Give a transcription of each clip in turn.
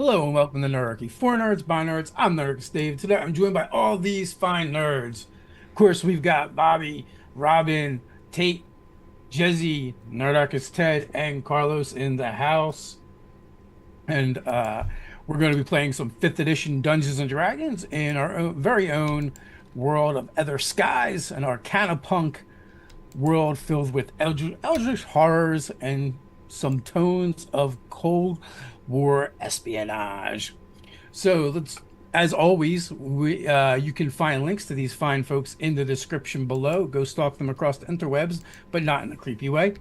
Hello and welcome to Nerdarchy. For nerds, by nerds, I'm Nerdist Dave. Today I'm joined by all these fine nerds. Of course, we've got Bobby, Robin, Tate, Jezi, Nerdarchist Ted, and Carlos in the house. And we're going to be playing some 5th edition Dungeons and Dragons in our very own world of Ether Skies, an Arcana Punk world filled with eldritch horrors and some tones of Cold War espionage. So let's, as always, you can find links to these fine folks in the description below. Go stalk them across the interwebs, but not in a creepy way.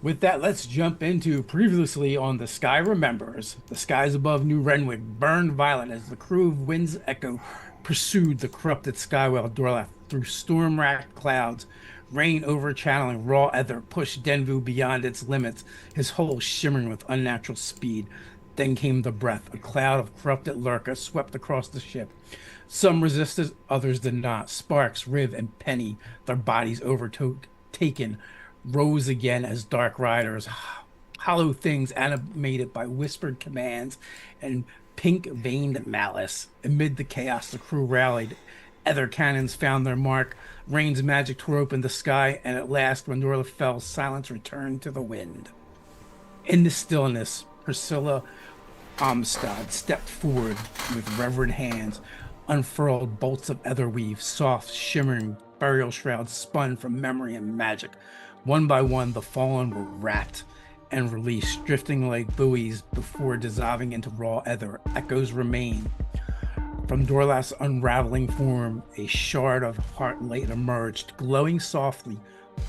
With that, let's jump into previously on The Sky Remembers. The skies above New Renwick burned violet as the crew of Wind's Echo pursued the corrupted Skywell Dorlath through storm-racked clouds. Rain over-channeling raw ether pushed Denvu beyond its limits, his hull shimmering with unnatural speed. Then came the breath. A cloud of corrupted lurker swept across the ship. Some resisted, others did not. Sparks, Riv, and Penny, their bodies overtaken, rose again as dark riders, hollow things animated by whispered commands and pink-veined malice. Amid the chaos, the crew rallied. Ether cannons found their mark. Rain's magic tore open the sky, and at last, when Norla fell, silence returned to the wind. In the stillness, Priscilla Amistad stepped forward with reverent hands, unfurled bolts of ether weave, soft, shimmering burial shrouds spun from memory and magic. One by one, the fallen were wrapped and released, drifting like buoys before dissolving into raw ether. Echoes remain. From Dorlath's unraveling form, a shard of heart light emerged, glowing softly,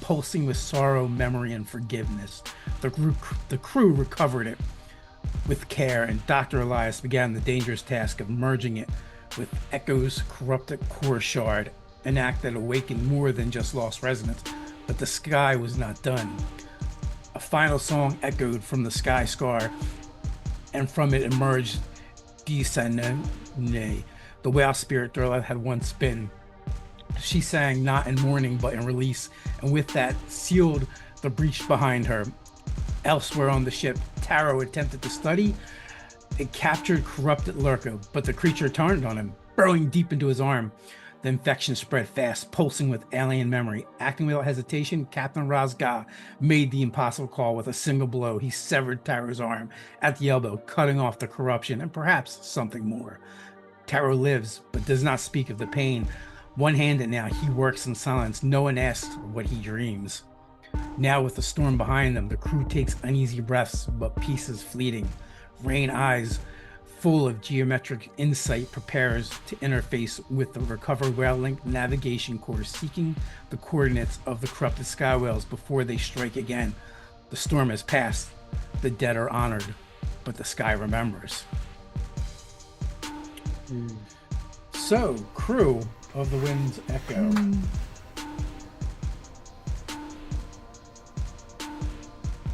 pulsing with sorrow, memory, and forgiveness. The crew recovered it with care, and Dr. Elias began the dangerous task of merging it with Echo's corrupted core shard, an act that awakened more than just lost resonance. But the sky was not done. A final song echoed from the sky scar, and from it emerged Disane, the whale spirit Dorlath had once been. She sang not in mourning but in release, and with that sealed the breach behind her. Elsewhere on the ship, Taro attempted to study a captured corrupted lurker, but the creature turned on him, burrowing deep into his arm. The infection spread fast, pulsing with alien memory. Acting without hesitation, Captain Razga made the impossible call with a single blow. He severed Taro's arm at the elbow, cutting off the corruption and perhaps something more. Taro lives, but does not speak of the pain. One-handed now, he works in silence. No one asks what he dreams. Now, with the storm behind them, the crew takes uneasy breaths, but peace is fleeting. Rain eyes, full of geometric insight, prepares to interface with the recovered Whale-Link navigation course, seeking the coordinates of the corrupted skywhales before they strike again. The storm has passed, the dead are honored, but the sky remembers. So, crew of the Wind's Echo.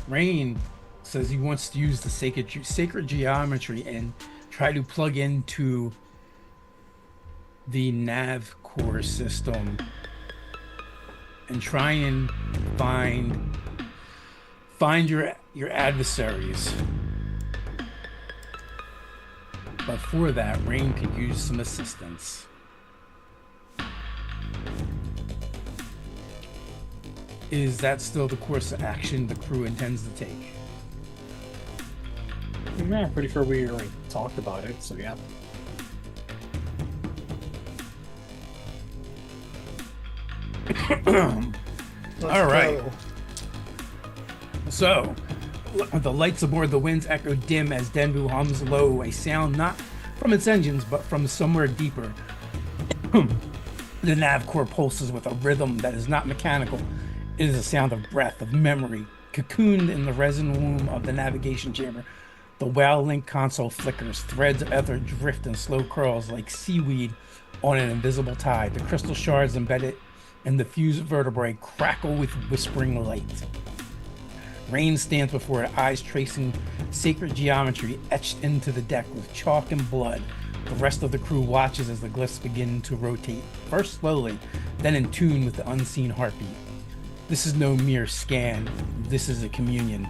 Rain says he wants to use the sacred geometry and try to plug into the nav core system and try and find your adversaries. But for that, Rain could use some assistance. Is that still the course of action the crew intends to take? Yeah, I'm pretty sure we already talked about it, so yeah. All right. So, the lights aboard the Wind's Echo dim as Denvu hums low, a sound not from its engines, but from somewhere deeper. The nav core pulses with a rhythm that is not mechanical. It is a sound of breath, of memory. Cocooned in the resin womb of the navigation chamber, the Whale-Link console flickers. Threads of ether drift in slow curls like seaweed on an invisible tide. The crystal shards embedded in the fused vertebrae crackle with whispering light. Rain stands before it, eyes tracing sacred geometry etched into the deck with chalk and blood. The rest of the crew watches as the glyphs begin to rotate, first slowly, then in tune with the unseen heartbeat. This is no mere scan, this is a communion.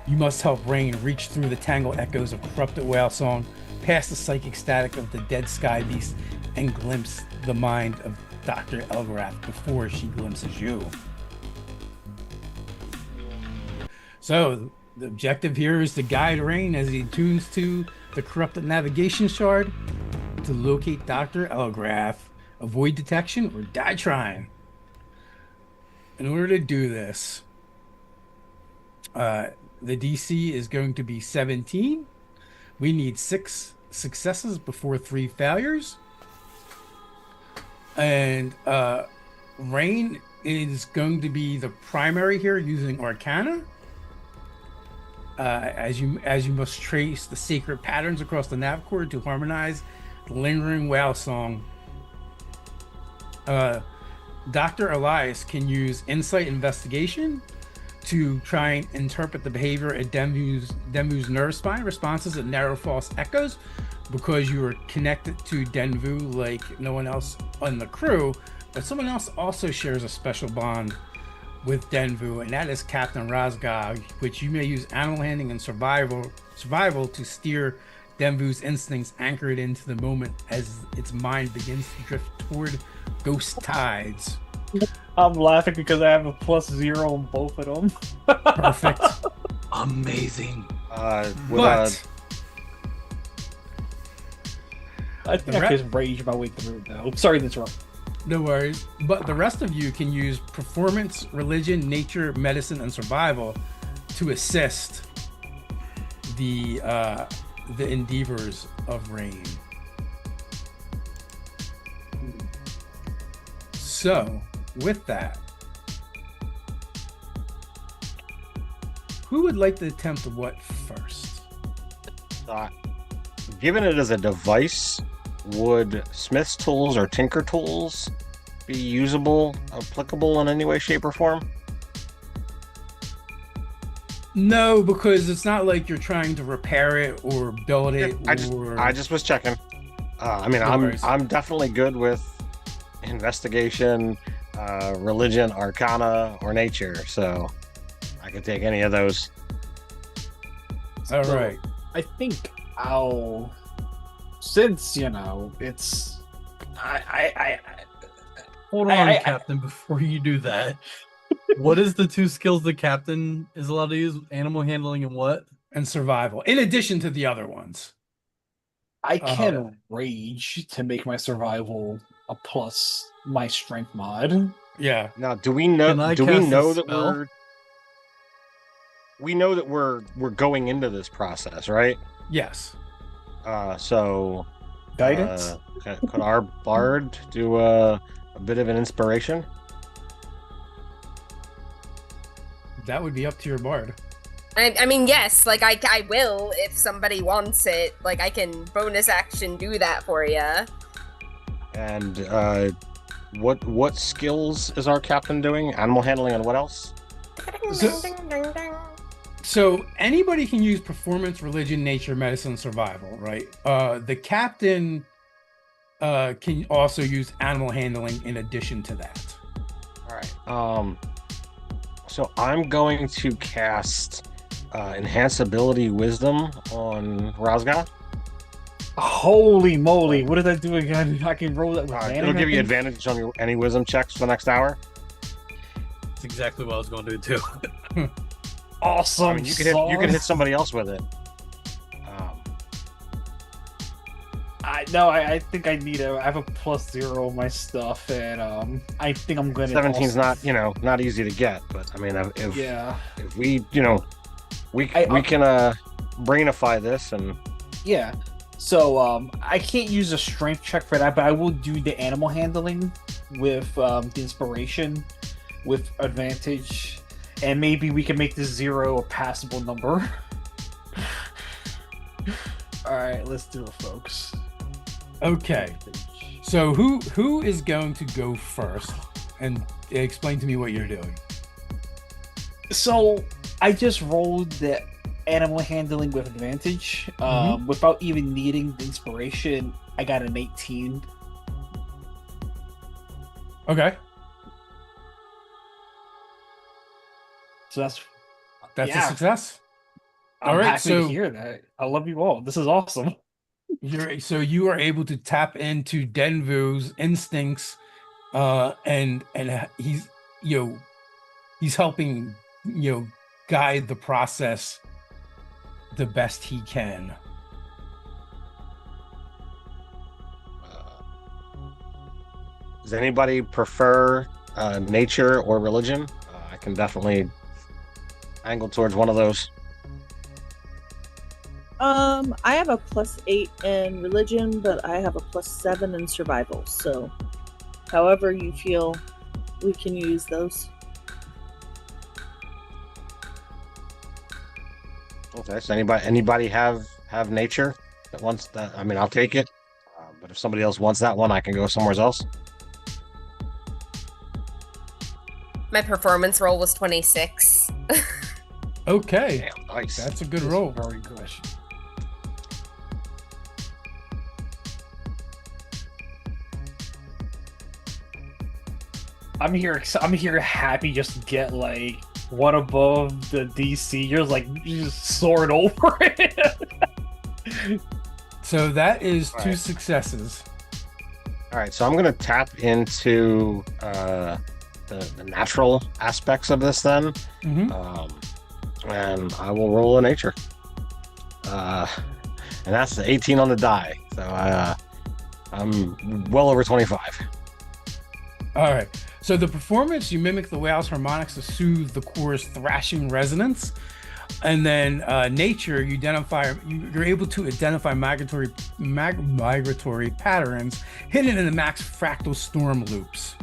You must help Rain reach through the tangled echoes of corrupted whale song, past the psychic static of the dead sky beast, and glimpse the mind of Dr. Elgrath before she glimpses you. So, the objective here is to guide Rain as he tunes to the corrupted navigation shard to locate Dr. Elgrath, avoid detection, or die trying. In order to do this, the DC is going to be 17. We need 6 successes before 3 failures. And Rain is going to be the primary here using Arcana. As you must trace the sacred patterns across the nav cord to harmonize the lingering whale song. Dr. Elias can use Insight Investigation to try and interpret the behavior of Denvu's nerve spine responses and narrow false echoes, because you are connected to Denvu like no one else on the crew. But someone else also shares a special bond with Denvu, and that is Captain Razga, which you may use animal handling and survival to steer Denvu's instincts anchored into the moment as its mind begins to drift toward ghost tides. I'm laughing because I have a +0 on both of them. Perfect. Amazing. But I think I can rage my way through though. Sorry to interrupt. no worries. But the rest of you can use performance, religion, nature, medicine, and survival to assist the endeavors of Rain. So, with that, who would like to attempt what first? Given it as a device, would Smith's tools or Tinker tools be usable, applicable in any way, shape, or form? No, because it's not like you're trying to repair it or build it. I just was checking. I mean, No I'm definitely good with investigation, religion, arcana, or nature, so I could take any of those. All So, right. I think I'll, since it's Hold on, Captain, before you do that. What is the 2 skills the captain is allowed to use? Animal handling and what? And survival, in addition to the other ones. I can rage to make my survival a plus my strength mod. Yeah. Now, do we know? Can I Do we cast a know that spell? we know that we're going into this process, right? Yes. So Guidance? could our bard do a bit of an inspiration? That would be up to your bard. I mean, yes, like I will if somebody wants it. Like I can bonus action do that for you. And what skills is our captain doing? Animal handling and what else? So anybody can use performance, religion, nature, medicine, survival, right? The captain can also use animal handling in addition to that. All right. So I'm going to cast Enhance Ability Wisdom on Razga. Holy moly, what did I do again? I can roll that with It'll give you advantage on any wisdom checks for the next hour. That's exactly what I was going to do too. Awesome. I mean, you can hit somebody else with it. I think I need I have a +0 on my stuff, and I think I'm gonna. 17's not not easy to get, but I mean if we we can brainify this and yeah. So I can't use a strength check for that, but I will do the animal handling with the inspiration with advantage, and maybe we can make this 0 a passable number. All right, let's do it, folks. Okay. So who is going to go first and explain to me what you're doing? So I just rolled the animal handling with advantage, without even needing the inspiration. I got an 18. Okay. So that's A success. All I'm right, happy to so hear that. I love you all. This is awesome. you are able to tap into Denvu's instincts, and he's you know he's helping guide the process the best he can. Does anybody prefer nature or religion? I can definitely angle towards one of those. I have a +8 in religion, but I have a +7 in survival. So, however you feel, we can use those. Okay, so anybody have nature that wants that? I mean, I'll take it. But if somebody else wants that one, I can go somewhere else. My performance roll was 26. Okay, Damn, nice. that's a good roll. Very good. I'm here happy just to get like one above the DC. You're like you just soared over it. So that is All two right. successes. All right, so I'm gonna tap into the natural aspects of this then, Hmm. and I will roll a nature. And that's the 18 on the die. So I'm well over 25. All right. So the performance, you mimic the whale's harmonics to soothe the core's thrashing resonance, and then nature, you're able to identify migratory patterns hidden in the max fractal storm loops.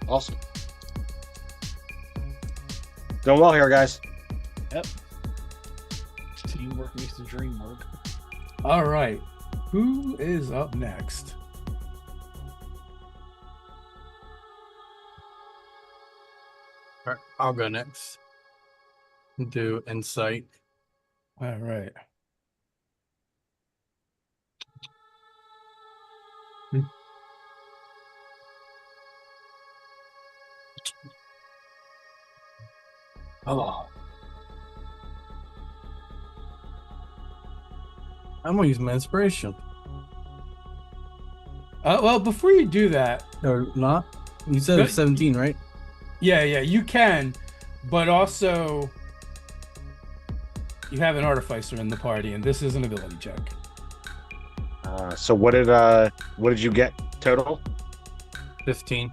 Awesome. Doing well here, guys. Yep. Teamwork makes the dream work. All right. Who is up next? All right, I'll go next. Do insight. All right. Oh. I'm gonna use my inspiration. Well, before you do that, Or not? You said it's 17, right? yeah, you can, but also you have an artificer in the party, and this is an ability check. So what did you get total? 15.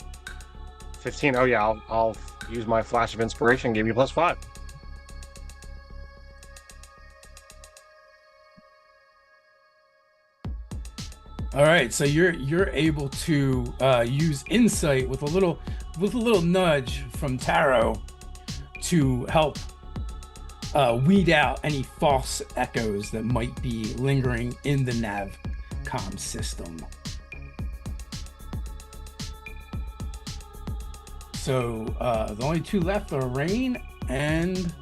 15. Oh yeah, I'll use my flash of inspiration. Give you +5. All right, so you're able to use insight with a little nudge from Taro to help weed out any false echoes that might be lingering in the navcom system. So the only two left are Rain and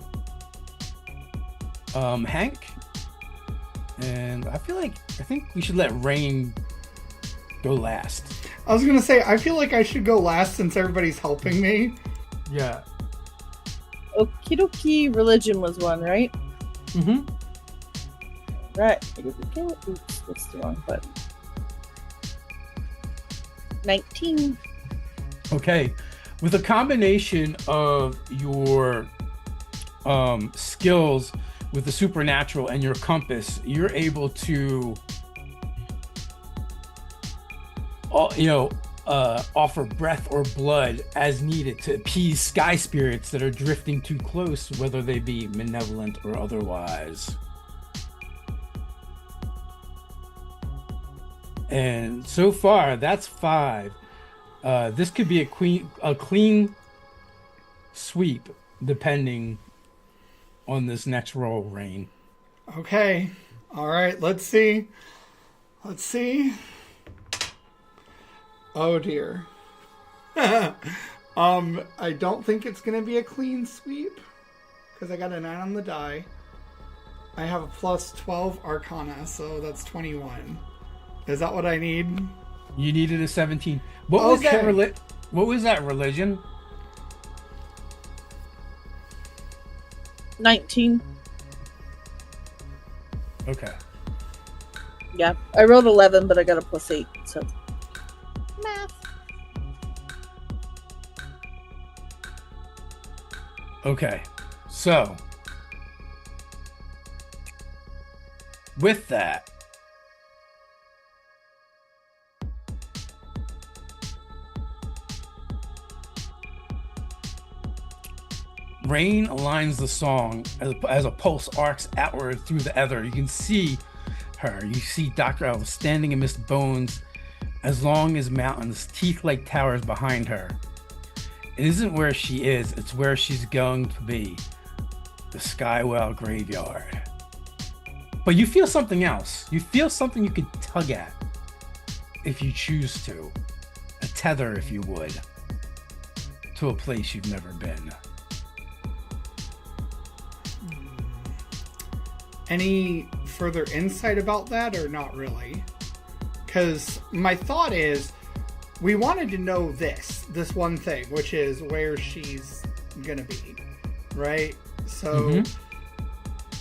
Hank. And I think we should let Rain go last. I was gonna say, I feel like I should go last since everybody's helping me. Yeah. Okie dokie, religion was one, right? Mm-hmm. Right. Oops, that's the wrong button. 19. Okay. With a combination of your skills with the supernatural and your compass, you're able to offer breath or blood as needed to appease sky spirits that are drifting too close, whether they be malevolent or otherwise. And so far, that's 5. This could be a clean sweep, depending on this next roll, Rain. Okay. All right. Let's see. Oh dear. I don't think it's gonna be a clean sweep because I got a 9 on the die. I have a +12 Arcana, so that's 21. Is that what I need? You needed a 17. What was that? Okay. What was that religion? 19. Okay. Yeah, I rolled 11, but I got a +8, so. Math. Okay. So, with that, rain aligns the song as a pulse arcs outward through the ether. You can see her. You see Dr. Elva standing amidst bones as long as mountains, teeth-like towers behind her. It isn't where she is, it's where she's going to be. The Skywell Graveyard. But you feel something else. You feel something you could tug at if you choose to. A tether, if you would, to a place you've never been. Any further insight about that or not really? Because my thought is we wanted to know this one thing, which is where she's gonna be, right? So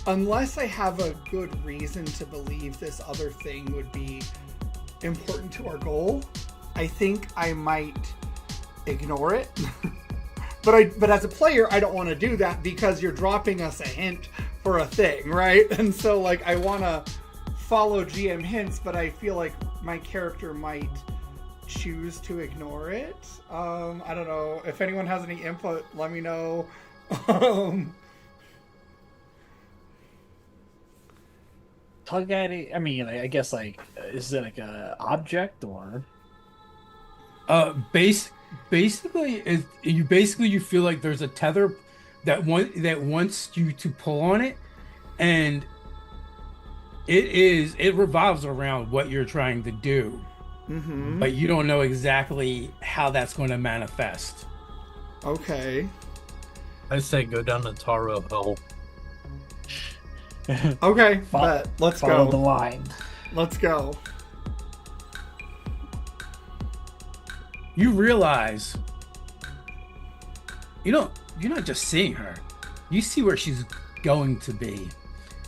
unless I have a good reason to believe this other thing would be important to our goal, I think I might ignore it. But as a player, I don't want to do that because you're dropping us a hint for a thing, right? And so like I want to follow GM hints, but I feel like my character might choose to ignore it. I don't know. If anyone has any input, let me know. Tug at it. I mean, I guess like, is it like a object or? Basically, you feel like there's a tether that wants you to pull on it, and it revolves around what you're trying to do, but you don't know exactly how that's going to manifest. Okay. I say go down the Taro Hill. Okay, but let's follow go. the line. Let's go. You realize you're not just seeing her. You see where she's going to be.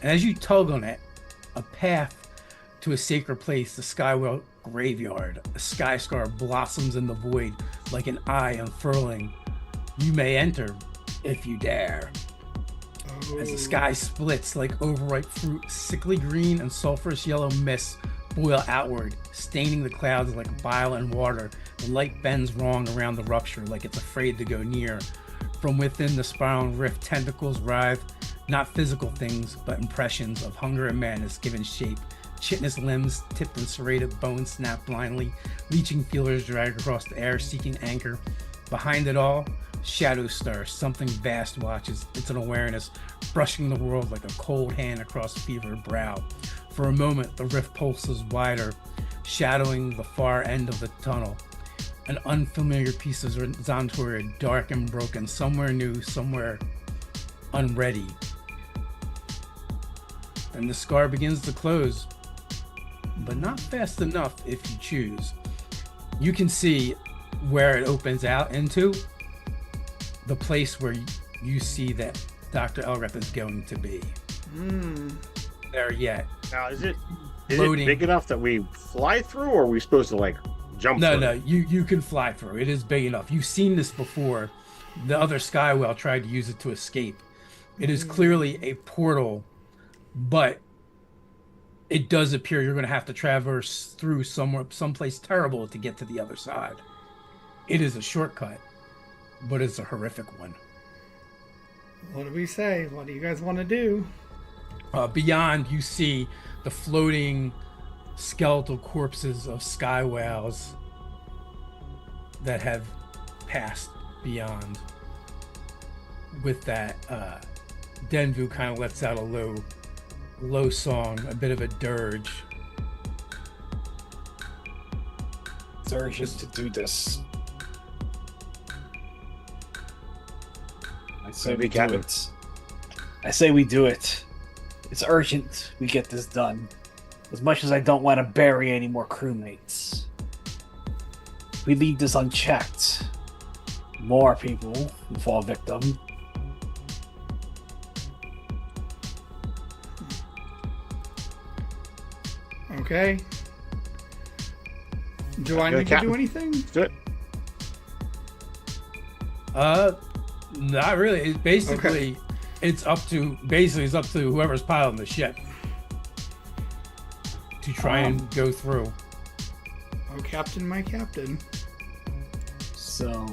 And as you tug on it, a path to a sacred place, the Skywell Graveyard, a sky scar blossoms in the void like an eye unfurling. You may enter if you dare. As the sky splits like overripe fruit, sickly green and sulfurous yellow mists boil outward, staining the clouds like bile and water. The light bends wrong around the rupture like it's afraid to go near. From within the spiraling rift, tentacles writhe, not physical things, but impressions of hunger and madness given shape. Chitinous limbs, tipped and serrated bones snap blindly, leeching feelers drag across the air, seeking anchor. Behind it all, shadows stir, something vast watches. It's an awareness, brushing the world like a cold hand across fevered brow. For a moment, the rift pulses wider, shadowing the far end of the tunnel. An unfamiliar piece of Zontoria, dark and broken, somewhere new, somewhere unready. Then the scar begins to close, but not fast enough if you choose. You can see where it opens out into the place where you see that Dr. Elrep is going to be. There yet. Now, is it Loading. big enough that we fly through, or are we supposed to like jump through? No, you can fly through. It is big enough. You've seen this before. The other Skywell tried to use it to escape. It is clearly a portal, but it does appear you're going to have to traverse through someplace terrible to get to the other side. It is a shortcut, but it's a horrific one. What do we say? What do you guys want to do? Beyond, you see the floating skeletal corpses of Skywells that have passed beyond. With that, Denvu kind of lets out a low song, a bit of a dirge. It's urgent to do this. I say we do it. I say we do it. It's urgent we get this done. As much as I don't want to bury any more crewmates. We leave this unchecked. More people will fall victim. Okay. Do I Go, need to Captain. do anything? Let's do it. Not really. It's basically it's up to whoever's piloting the ship to try and go through. Oh, Captain, my Captain. So,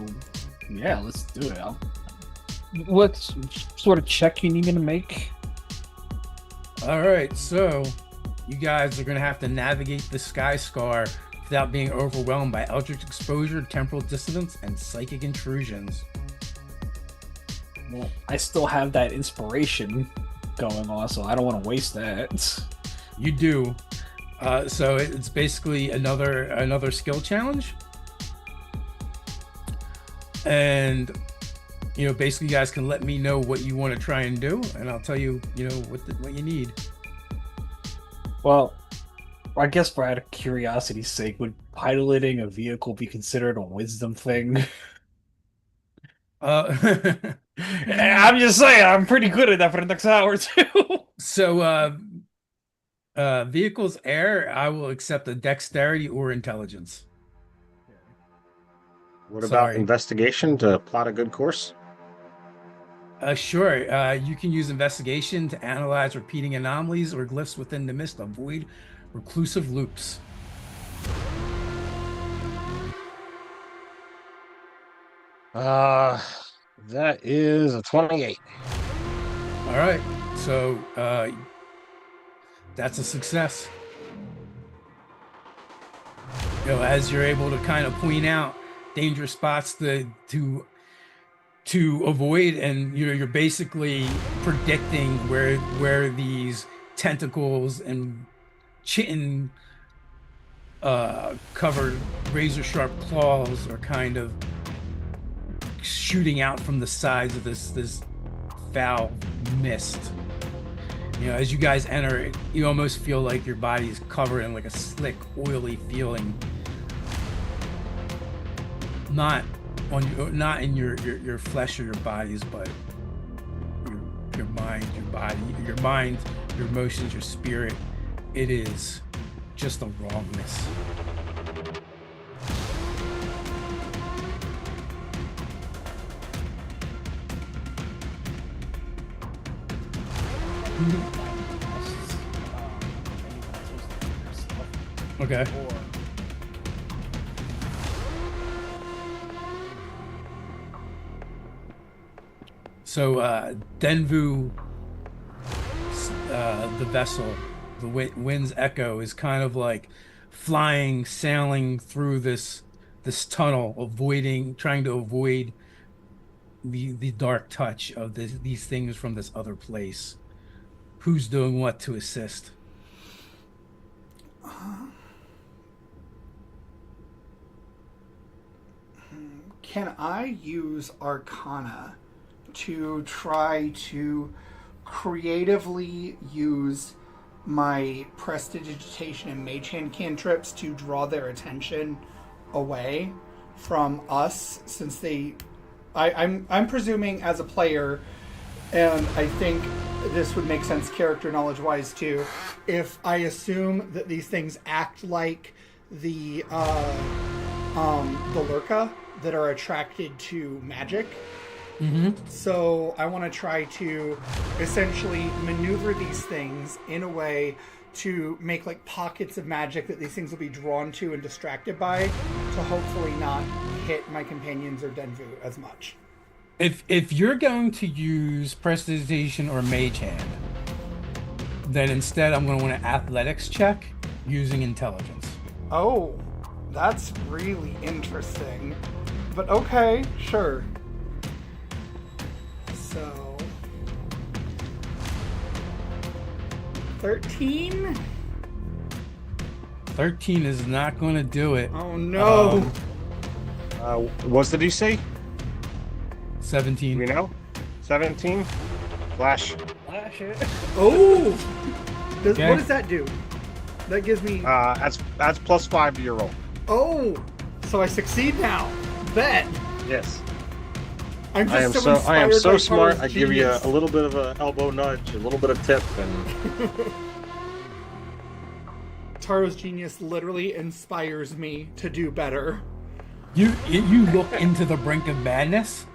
yeah, let's do it. What sort of check you need me to make? All right, so you guys are gonna have to navigate the Sky Scar without being overwhelmed by eldritch exposure, temporal dissonance, and psychic intrusions. Well, I still have that inspiration going on, so I don't want to waste that. You do. So it's basically another skill challenge, and basically you guys can let me know what you want to try and do, and I'll tell you what you need. Well, I guess for out of curiosity's sake, would piloting a vehicle be considered a wisdom thing? I'm just saying, I'm pretty good at that for the next hour or two. So vehicles air, I will accept a dexterity or intelligence. What about Sorry. investigation to plot a good course? Sure. You can use investigation to analyze repeating anomalies or glyphs within the mist, avoid reclusive loops. That is a 28. All right. So that's a success. As you're able to kind of point out dangerous spots to avoid, and you're basically predicting where these tentacles and chitin covered razor sharp claws are kind of shooting out from the sides of this foul mist. As you guys enter it, you almost feel like your body is covered in like a slick, oily feeling. Not in your flesh or your bodies, but your mind, your body, your emotions, your spirit. It is just a wrongness. Okay. So Denvu, the vessel, the wind's echo, is kind of like sailing through this tunnel, trying to avoid the dark touch of these things from this other place. Who's doing what to assist? Can I use Arcana to try to creatively use my Prestidigitation and Mage Hand cantrips to draw their attention away from us, since I'm presuming as a player, and I think this would make sense character knowledge wise too, if I assume that these things act like the Lurka that are attracted to magic. Mm-hmm. So I want to try to essentially maneuver these things in a way to make like pockets of magic that these things will be drawn to and distracted by, to hopefully not hit my companions or Denvu as much. If you're going to use Prestidigitation or Mage Hand, then instead I'm going to want an athletics check using intelligence. Oh, that's really interesting. But okay, sure. So 13? 13 is not going to do it. Oh no. What's the DC? 17. We know? 17? Flash. Flash it. Oh! Okay. What does that do? That gives me... That's +5 to your roll. Oh! So I succeed now. Bet. Yes. I I am inspired so by smart. Carl's I give you genius. a little bit of an elbow nudge, a little bit of tip, and Taro's genius literally inspires me to do better. You look into the brink of madness,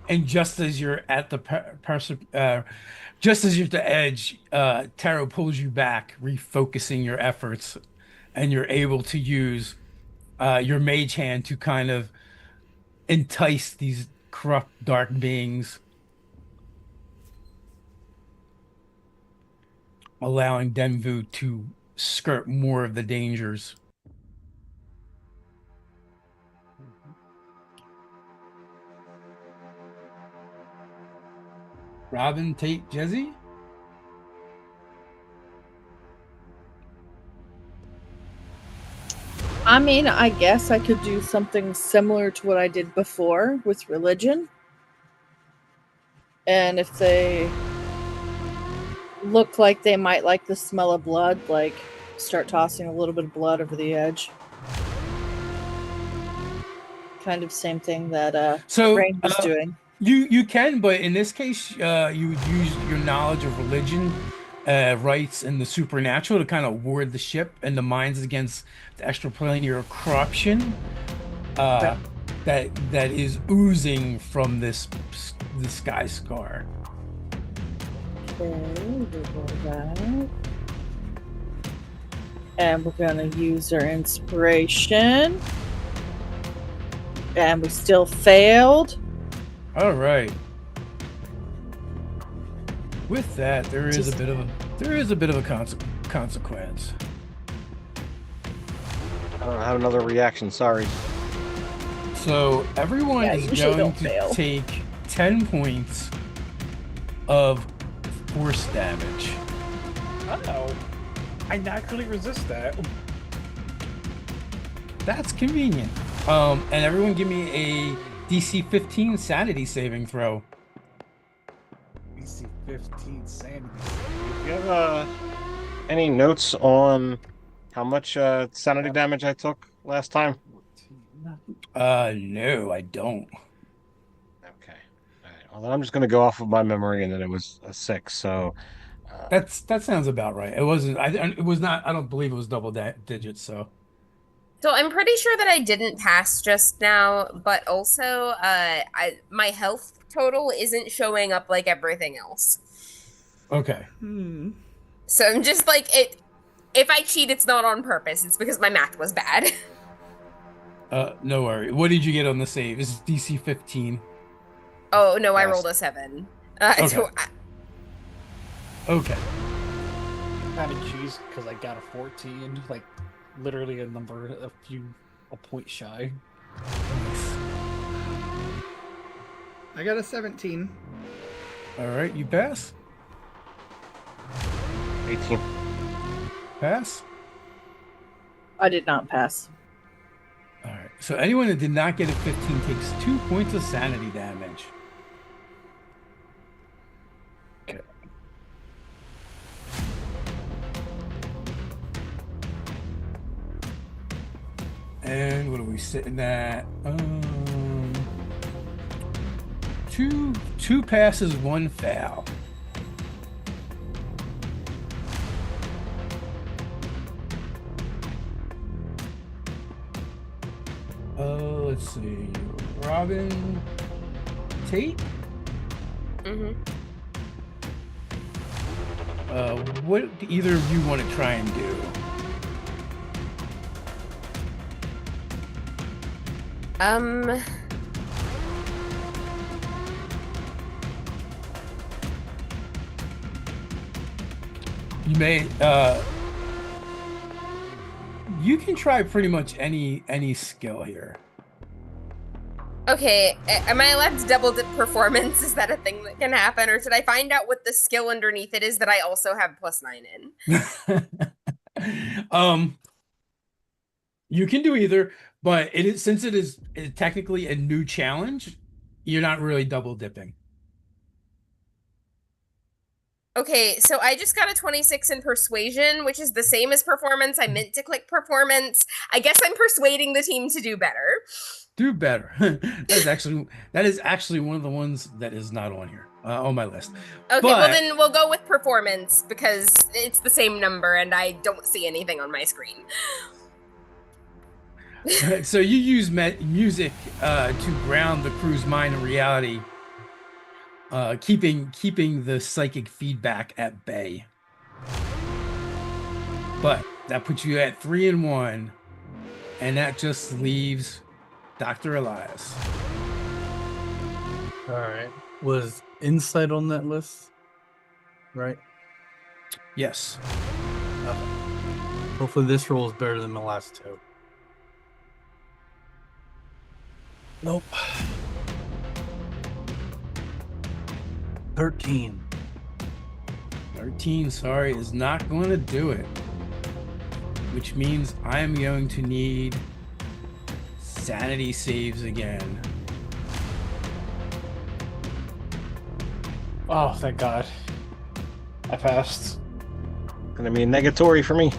and just as you're at just as you're at the edge, Taro pulls you back, refocusing your efforts, and you're able to use your mage hand to kind of entice these corrupt dark beings, allowing Denvu to skirt more of the dangers. Robin, Tate, Jezi? I mean, I guess I could do something similar to what I did before with religion. And if they look like they might like the smell of blood, like start tossing a little bit of blood over the edge. Kind of same thing that Rain was doing. You can, but in this case, you would use your knowledge of religion, rites, and the supernatural to kind of ward the ship and the mines against the extraplanar corruption that is oozing from this sky scar. Okay, we'll go that. And we're gonna use our inspiration. And we still failed. All right. With that, there is a bit of a consequence. I don't have another reaction. Sorry. So everyone is going to take 10 points of force damage. Uh-oh. I naturally resist that. That's convenient. And everyone give me a DC 15 sanity saving throw. DC 15 sanity. Do you have any notes on how much sanity damage I took last time? No, I don't. Okay. All right. Well, then I'm just going to go off of my memory, and then it was a 6. So That sounds about right. It wasn't. It was not. I don't believe it was double digits. So I'm pretty sure that I didn't pass just now, but also my health total isn't showing up like everything else. okay. So I'm just like it. If I cheat, it's not on purpose. It's because my math was bad. No worry. What did you get on the save? This is DC 15. Oh no, I Yes. rolled a 7. Okay. So Okay. Kind of cheese because I got a 14, like literally a point shy. I got a 17. All right. You pass. 18. Pass. I did not pass. All right. So anyone that did not get a 15 takes 2 points of sanity damage. Okay. And what are we sitting at? Two passes, 1 fail. Let's see. Robin, Tate. What do either of you want to try and do? You may you can try pretty much any skill here. Okay, am I allowed to double dip performance? Is that a thing that can happen, or should I find out what the skill underneath it is that I also have +9 in? You can do either, but since it is technically a new challenge, you're not really double dipping. Okay, so I just got a 26 in persuasion, which is the same as performance. I meant to click performance. I guess I'm persuading the team to do better. Do better. That is actually one of the ones that is not on here. on my list. Okay, But- well then we'll go with performance because it's the same number and I don't see anything on my screen. So you use music to ground the crew's mind in reality, keeping the psychic feedback at bay. But that puts you at 3 and 1, and that just leaves Dr. Elias. All right. Was insight on that list? Right. Yes. Okay. Hopefully this roll is better than the last two. Nope. 13. 13, sorry, is not going to do it. Which means I am going to need sanity saves again. Oh, thank God. I passed. Gonna be a negatory for me.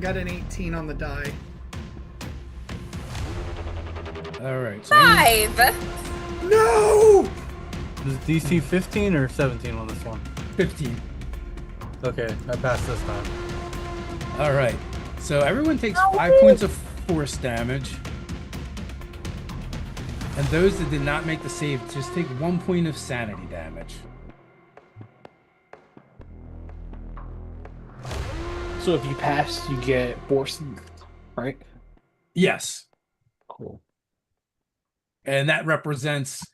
Got an 18 on the die. All right. So 5! No! Is DC 15 or 17 on this one? 15. Okay, I passed this time. All right. So everyone takes 5 points of force damage. And those that did not make the save just take 1 point of sanity damage. So if you pass, you get force, right? Yes. Cool. And that represents,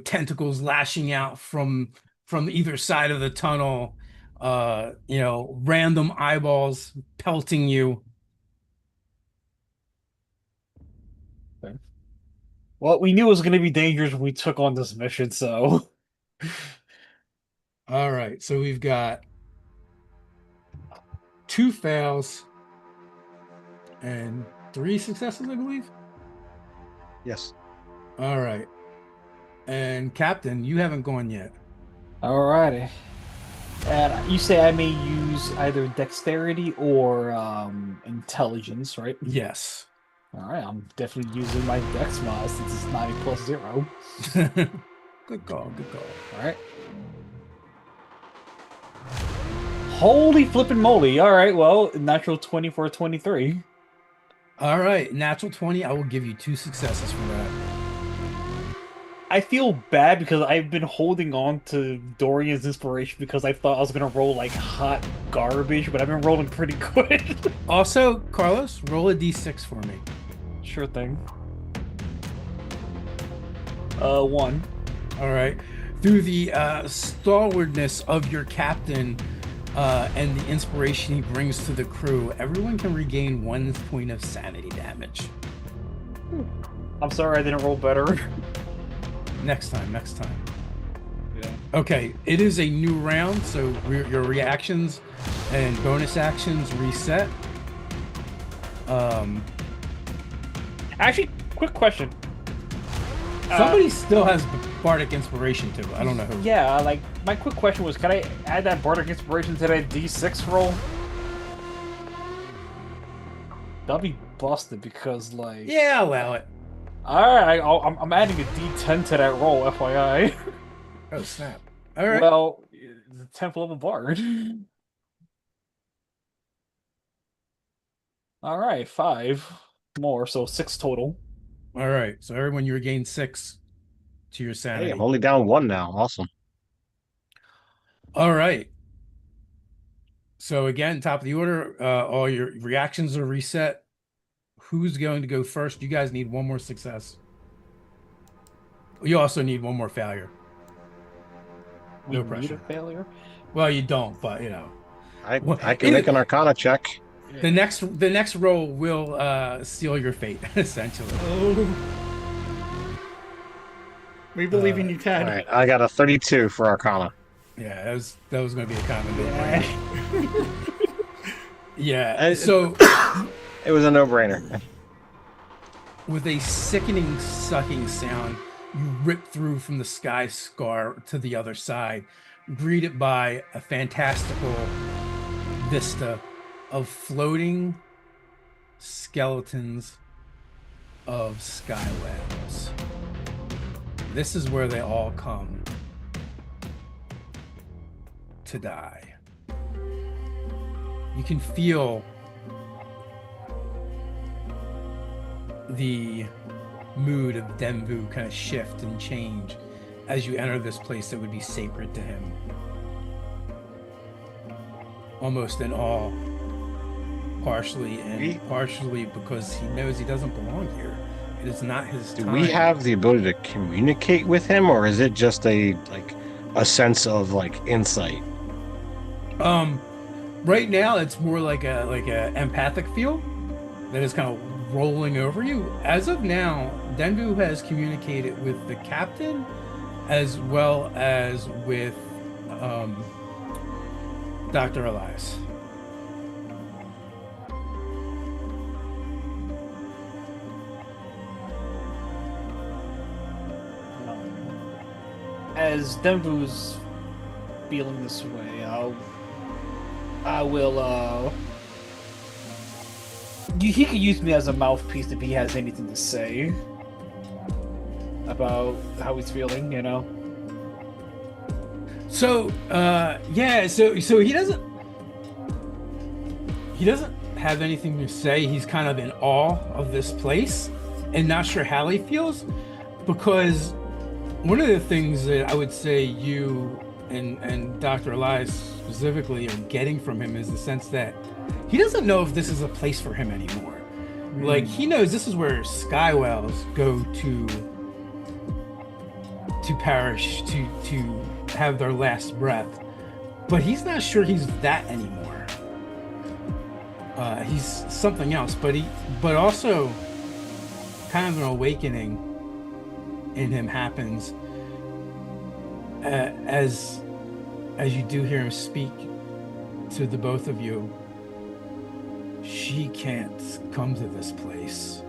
tentacles lashing out from either side of the tunnel, random eyeballs pelting you. Well, we knew it was going to be dangerous when we took on this mission, so... All right, so we've got 2 fails and 3 successes, I believe. Yes. All right. And Captain, you haven't gone yet. Alrighty. And you say I may use either dexterity or intelligence, right? Yes. Alright, I'm definitely using my dex mod since it's 90 plus 0. Good call, good call. Alright. Holy flippin' moly. Alright, well, natural 20 for 23. All right, natural 20, I will give you 2 successes for that. I feel bad because I've been holding on to Dorian's inspiration because I thought I was gonna roll like hot garbage, but I've been rolling pretty good. Also, Carlos, roll a d6 for me. Sure thing. 1. All right. Through the stalwardness of your captain and the inspiration he brings to the crew, everyone can regain 1 point of sanity damage. I'm sorry I didn't roll better. Next time. Yeah. Okay, it is a new round, so your reactions and bonus actions reset. Actually, quick question. Somebody still has bardic inspiration too. I don't know who. Yeah, like, my quick question was, can I add that bardic inspiration to that D6 roll? That'd be busted because, like... Yeah, I'll allow it. Alright, I'm adding a D10 to that roll, FYI. Oh, snap. All right. Well, the 10th level bard. Alright, 5 more, so 6 total. All right. So everyone, you regain 6 to your Hey, sanity. I'm only down 1 now. Awesome. All right. So again, top of the order, all your reactions are reset. Who's going to go first? You guys need 1 more success. You also need 1 more failure. We No need pressure. a failure? Well, you don't, but I Well, can make an Arcana check. the next roll will seal your fate, essentially. Oh. We believe in you, Ted. All right, I got a 32 for Arcana. Yeah, that was going to be a common no-brainer. Yeah. And- So It was a no-brainer. with a sickening sucking sound, you rip through from the sky scar to the other side, greeted by a fantastical vista of floating skeletons of skywebs. This is where they all come to die. You can feel the mood of Denvu kind of shift and change as you enter this place that would be sacred to him. Almost in awe, partially because he knows he doesn't belong here. It is not his Do time. we have the ability to communicate with him, or is it just a sense of insight? Right now it's more like a empathic feel that is kind of rolling over you. As of now, Denvu has communicated with the captain as well as with Dr. Elias. As Denvu's feeling this way, I will. He could use me as a mouthpiece if he has anything to say about how he's feeling. So so he doesn't have anything to say. He's kind of in awe of this place and not sure how he feels, because one of the things that I would say you and Dr. Elias specifically are getting from him is the sense that he doesn't know if this is a place for him anymore. Like, he knows this is where sky whales go to perish, to have their last breath, but he's not sure he's that anymore. He's something else, but also kind of an awakening in him happens as you do hear him speak to the both of you. She can't come to this place.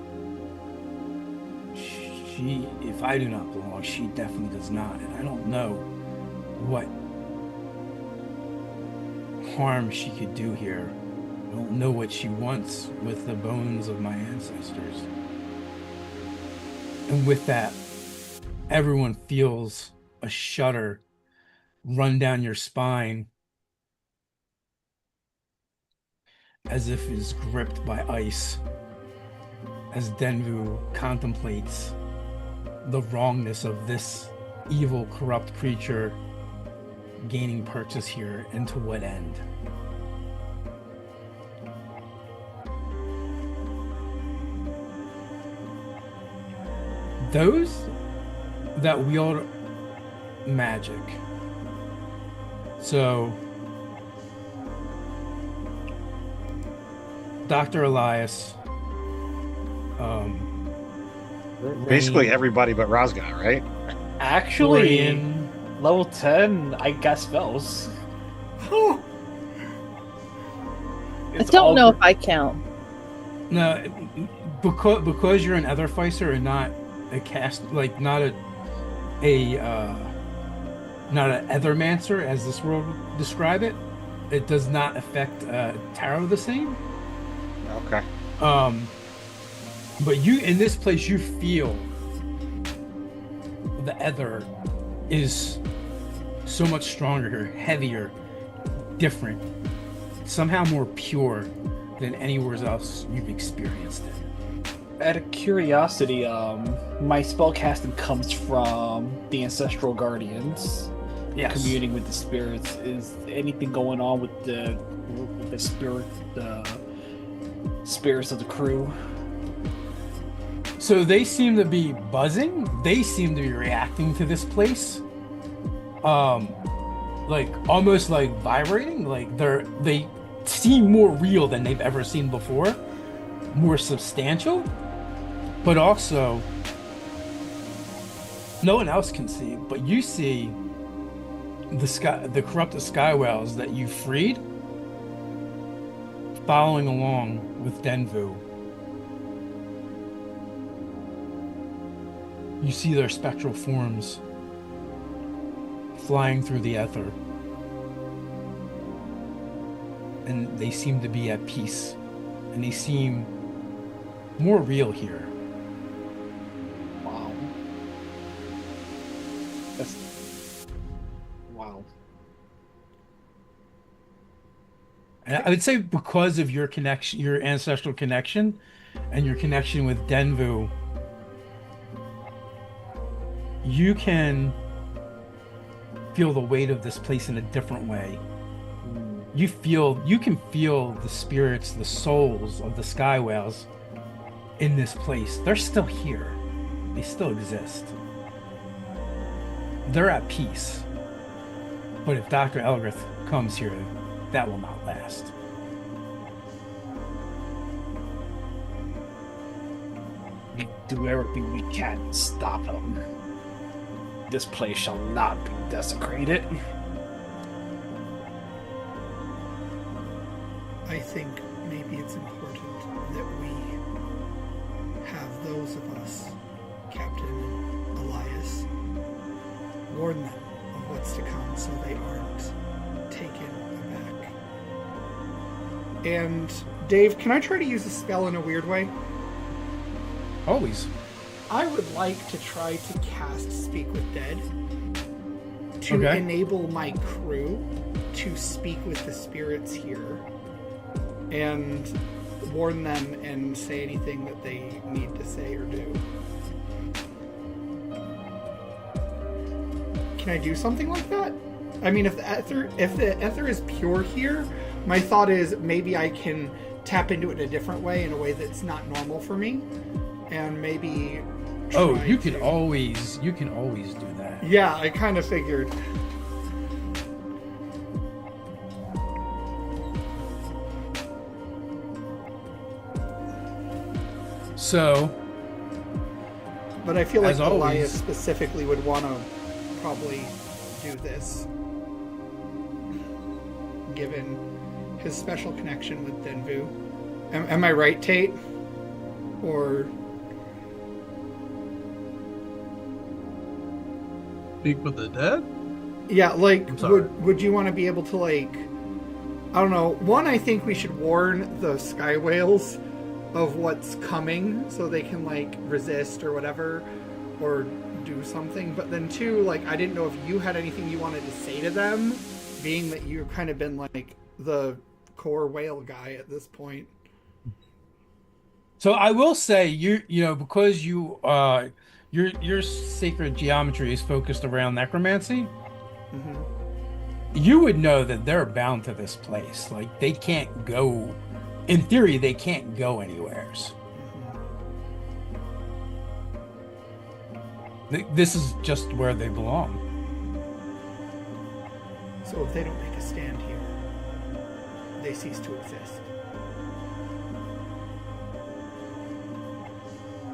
If I do not belong, she definitely does not. And I don't know what harm she could do here. I don't know what she wants with the bones of my ancestors. And with that, everyone feels a shudder run down your spine, as if it's gripped by ice, as Denvu contemplates the wrongness of this evil, corrupt creature gaining purchase here, and to what end. Those that wield magic, so Dr. Elias, Basically Rain, everybody but Razga, right? Actually, Florian, level 10, I got spells. I It's don't all know gr- if I count. no, because you're an Etherficer and not a cast, like not an Ethermancer as this world would describe it. It does not affect tarot the same. Okay. But you, in this place, you feel the Aether is so much stronger here, heavier, different, somehow more pure than anywhere else you've experienced it. Out of curiosity, my spellcasting comes from the Ancestral Guardians. Yes. Communing with the spirits. Is anything going on with the spirits of the crew? So they seem to be buzzing. They seem to be reacting to this place. Like almost like vibrating. Like they seem more real than they've ever seen before. More substantial. But also no one else can see, but you see the corrupted sky whales that you freed following along with Denvu. You see their spectral forms flying through the ether, and they seem to be at peace, and they seem more real here. Wow. Wow. And I would say because of your connection, your ancestral connection, and your connection with Denvu, you can feel the weight of this place in a different way. You can feel the spirits, the souls of the sky whales in this place. They're still here. They still exist. They're at peace. But if Dr. Elgrith comes here, that will not last. We do everything we can to stop him. This place shall not be desecrated. I think maybe it's important that we have those of us, Captain and Elias, warn them of what's to come so they aren't taken aback. And Dave, can I try to use a spell in a weird way? Always. I would like to try to cast Speak with Dead to Okay. enable my crew to speak with the spirits here and warn them and say anything that they need to say or do. Can I do something like that? I mean, if the ether is pure here, my thought is maybe I can tap into it in a different way, in a way that's not normal for me, and maybe. Oh, try you can to- always do that. Yeah, I kind of figured. So, But I feel like As always- Elias specifically would want to probably do this, given his special connection with Denvu. Am I right, Tate? Or Speak with the dead? yeah, like I'm sorry. would you want to be able to, like, I don't know. One, I think we should warn the sky whales of what's coming so they can, like, resist or whatever, or do something. But then two, like, I didn't know if you had anything you wanted to say to them, being that you've kind of been like the core whale guy at this point. so I will say because your sacred geometry is focused around necromancy, Hmm. you would know that they're bound to this place. Like they can't go. In theory, they can't go anywheres. This is just where they belong. So if they don't make a stand here, they cease to exist.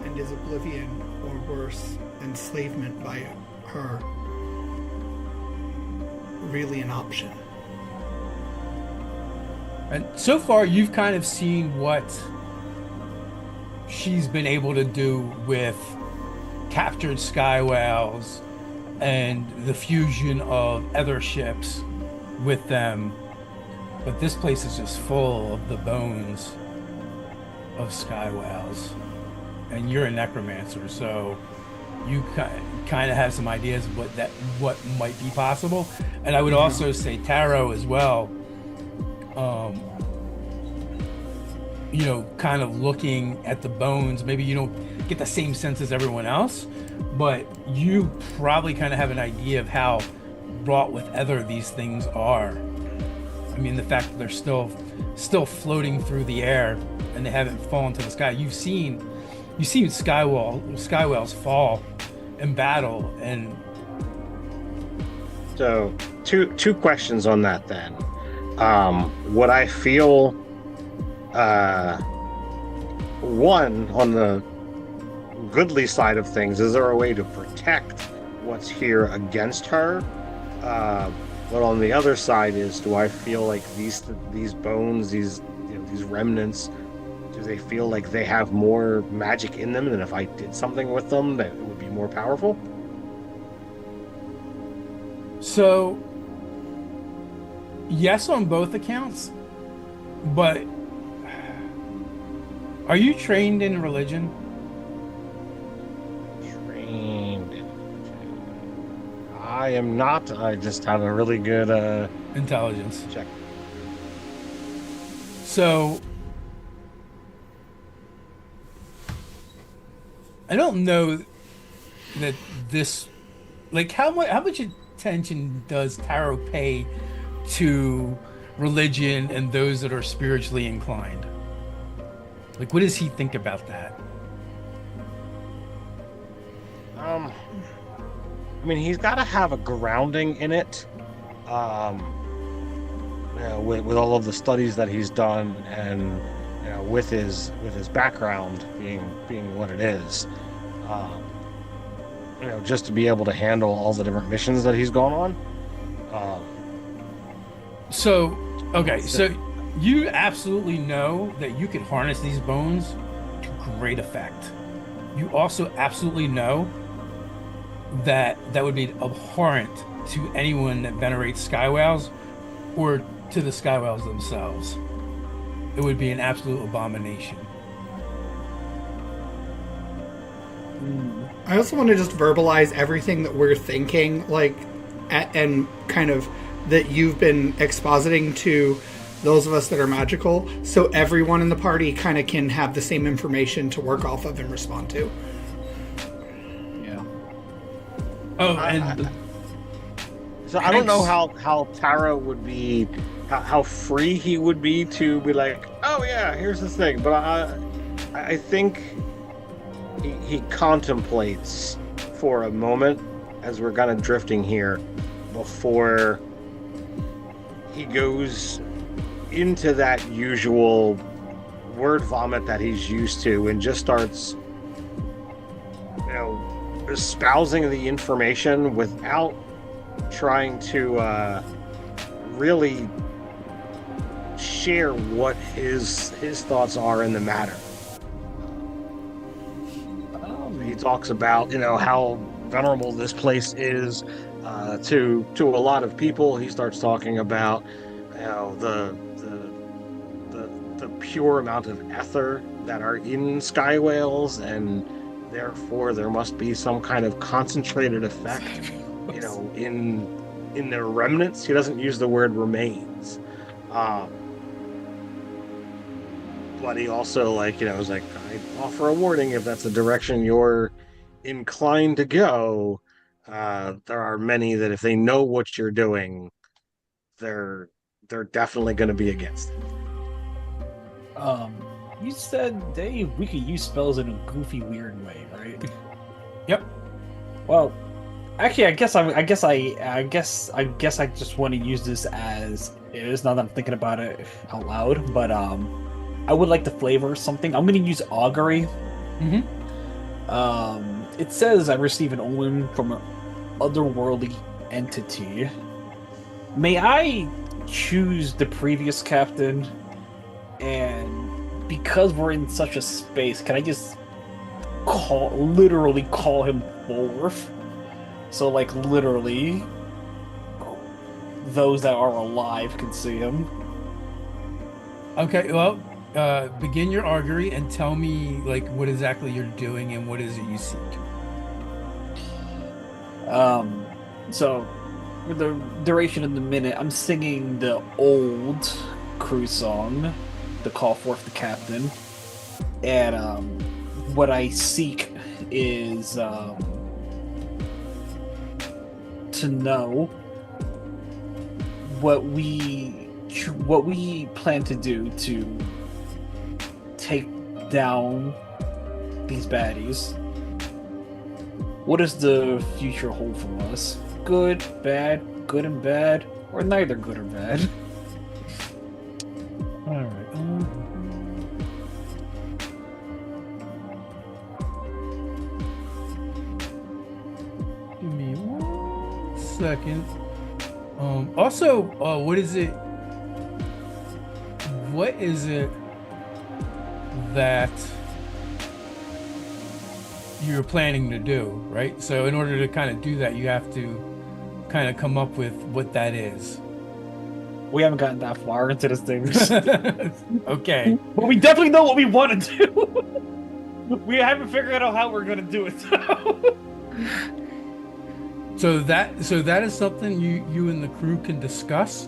And is oblivion, or worse, enslavement by her, really an option? And so far, you've kind of seen what she's been able to do with captured sky whales and the fusion of other ships with them. But this place is just full of the bones of sky whales. And you're a necromancer, so you kind of have some ideas of what might be possible. And I would also say tarot as well. Kind of looking at the bones, maybe you don't get the same sense as everyone else, but you probably kind of have an idea of how wrought with ether these things are. I mean, the fact that they're still floating through the air and they haven't fallen to the sky. You've seen sky whales fall in battle, and So, two questions on that then. Would I feel, one, on the goodly side of things, is there a way to protect what's here against her? But on the other side is, do I feel like these bones, these remnants, do they feel like they have more magic in them than if I did something with them that it would be more powerful? so yes on both accounts, but are you trained in religion? Trained in I am not. I just have a really good Intelligence. check. So I don't know that this, like, how much attention does Tarot pay to religion and those that are spiritually inclined? Like, what does he think about that? I mean, he's got to have a grounding in it. With all of the studies that he's done, and with his background being what it is, just to be able to handle all the different missions that he's gone on. So, okay, so you absolutely know that you can harness these bones to great effect. You also absolutely know that would be abhorrent to anyone that venerates sky whales or to the sky whales themselves. It would be an absolute abomination. I also want to just verbalize everything that we're thinking, like, and kind of that you've been expositing to those of us that are magical, so everyone in the party kind of can have the same information to work off of and respond to. Yeah. Oh, and So I don't know how Taro would be, how free he would be to be like, oh yeah, here's this thing. But I think he contemplates for a moment as we're kind of drifting here before he goes into that usual word vomit that he's used to and just starts, espousing the information without trying to really share what his thoughts are in the matter. He talks about how venerable this place is to a lot of people. He starts talking about the pure amount of ether that are in sky whales, and therefore there must be some kind of concentrated effect in their remnants. He doesn't use the word remains, but he also is like, I offer a warning if that's the direction you're inclined to go. There are many that if they know what you're doing, they're definitely going to be against it. You said, Dave, we could use spells in a goofy, weird way, right? Yep. Well, actually, I guess I just want to use this as is. Now that I'm thinking about it out loud, but I would like to flavor something. I'm going to use augury. Mm-hmm. It says I receive an omen from an otherworldly entity. May I choose the previous captain? And because we're in such a space, can I just literally call him forth? So, literally, those that are alive can see him. Okay, well, begin your augury and tell me, what exactly you're doing and what is it you seek. So, for the duration of the minute, I'm singing the old crew song, to call forth the captain, and what I seek is to know what we plan to do to take down these baddies. What does the future hold for us? Good, bad, good and bad, or neither good or bad? All right. Give me 1 second. Also, what is it that you're planning to do, right? So in order to kind of do that, you have to kind of come up with what that is. We haven't gotten that far into this thing. Okay. But we definitely know what we want to do. We haven't figured out how we're going to do it, though. that is something you and the crew can discuss.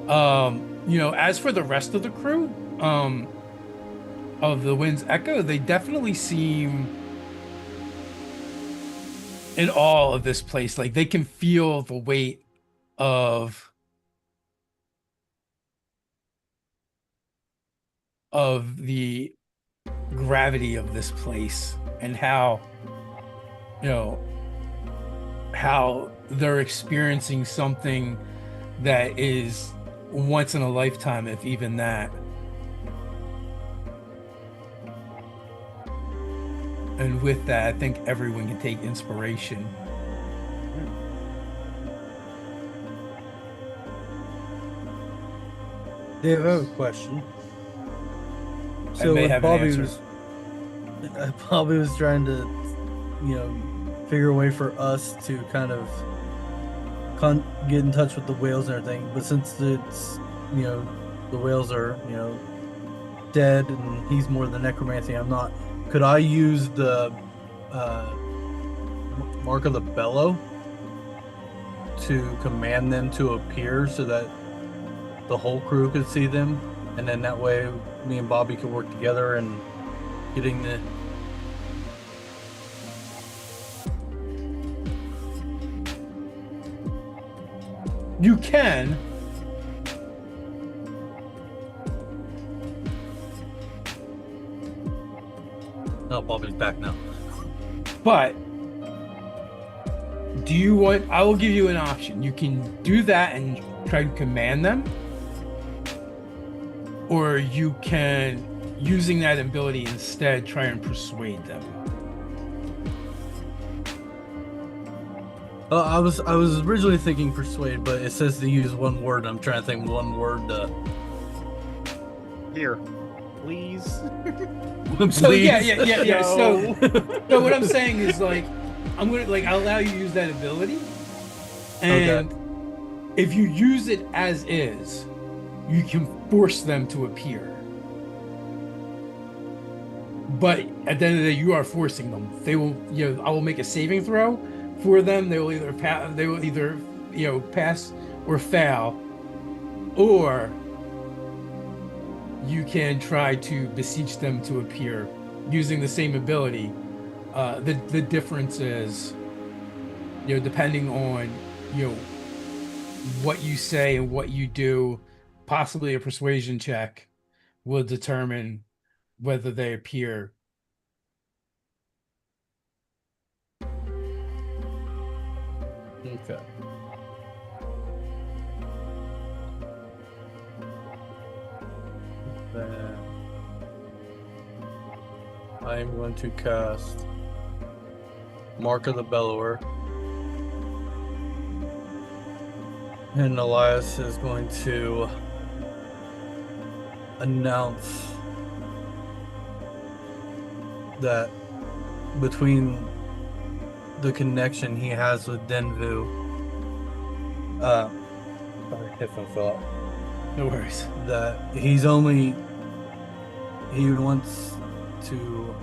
As for the rest of the crew, of the Wind's Echo, they definitely seem in awe of this place. Like they can feel the weight of the gravity of this place, and how they're experiencing something that is once in a lifetime, if even that. And with that, I think everyone can take inspiration. Dave, I have a question. I may have an answer. Bobby was trying to, figure a way for us to kind of get in touch with the whales and everything. But since it's, the whales are, dead and he's more the necromancy, I'm not. Could I use the Mark of the Bellow to command them to appear so that the whole crew could see them? And then that way me and Bobby could work together and getting the... You can. Oh, Bobby's back now. But do you want... I will give you an option. You can do that and try to command them. Or you can, using that ability instead, try and persuade them. I was originally thinking persuade, but it says to use one word. I'm trying to think one word. Here. Please. So Please. yeah. So what I'm saying is like, I'll allow you to use that ability, and if you use it as is, you can force them to appear. But at the end of the day, you are forcing them. They will, I will make a saving throw for them. They will either pass or fail, or you can try to beseech them to appear using the same ability. The difference is, depending on what you say and what you do, possibly a persuasion check will determine whether they appear. Okay. Then I am going to cast Mark of the Bellower. And Elias is going to announce that between the connection he has with Denvu, sorry, headphone fell out. No worries. That he wants to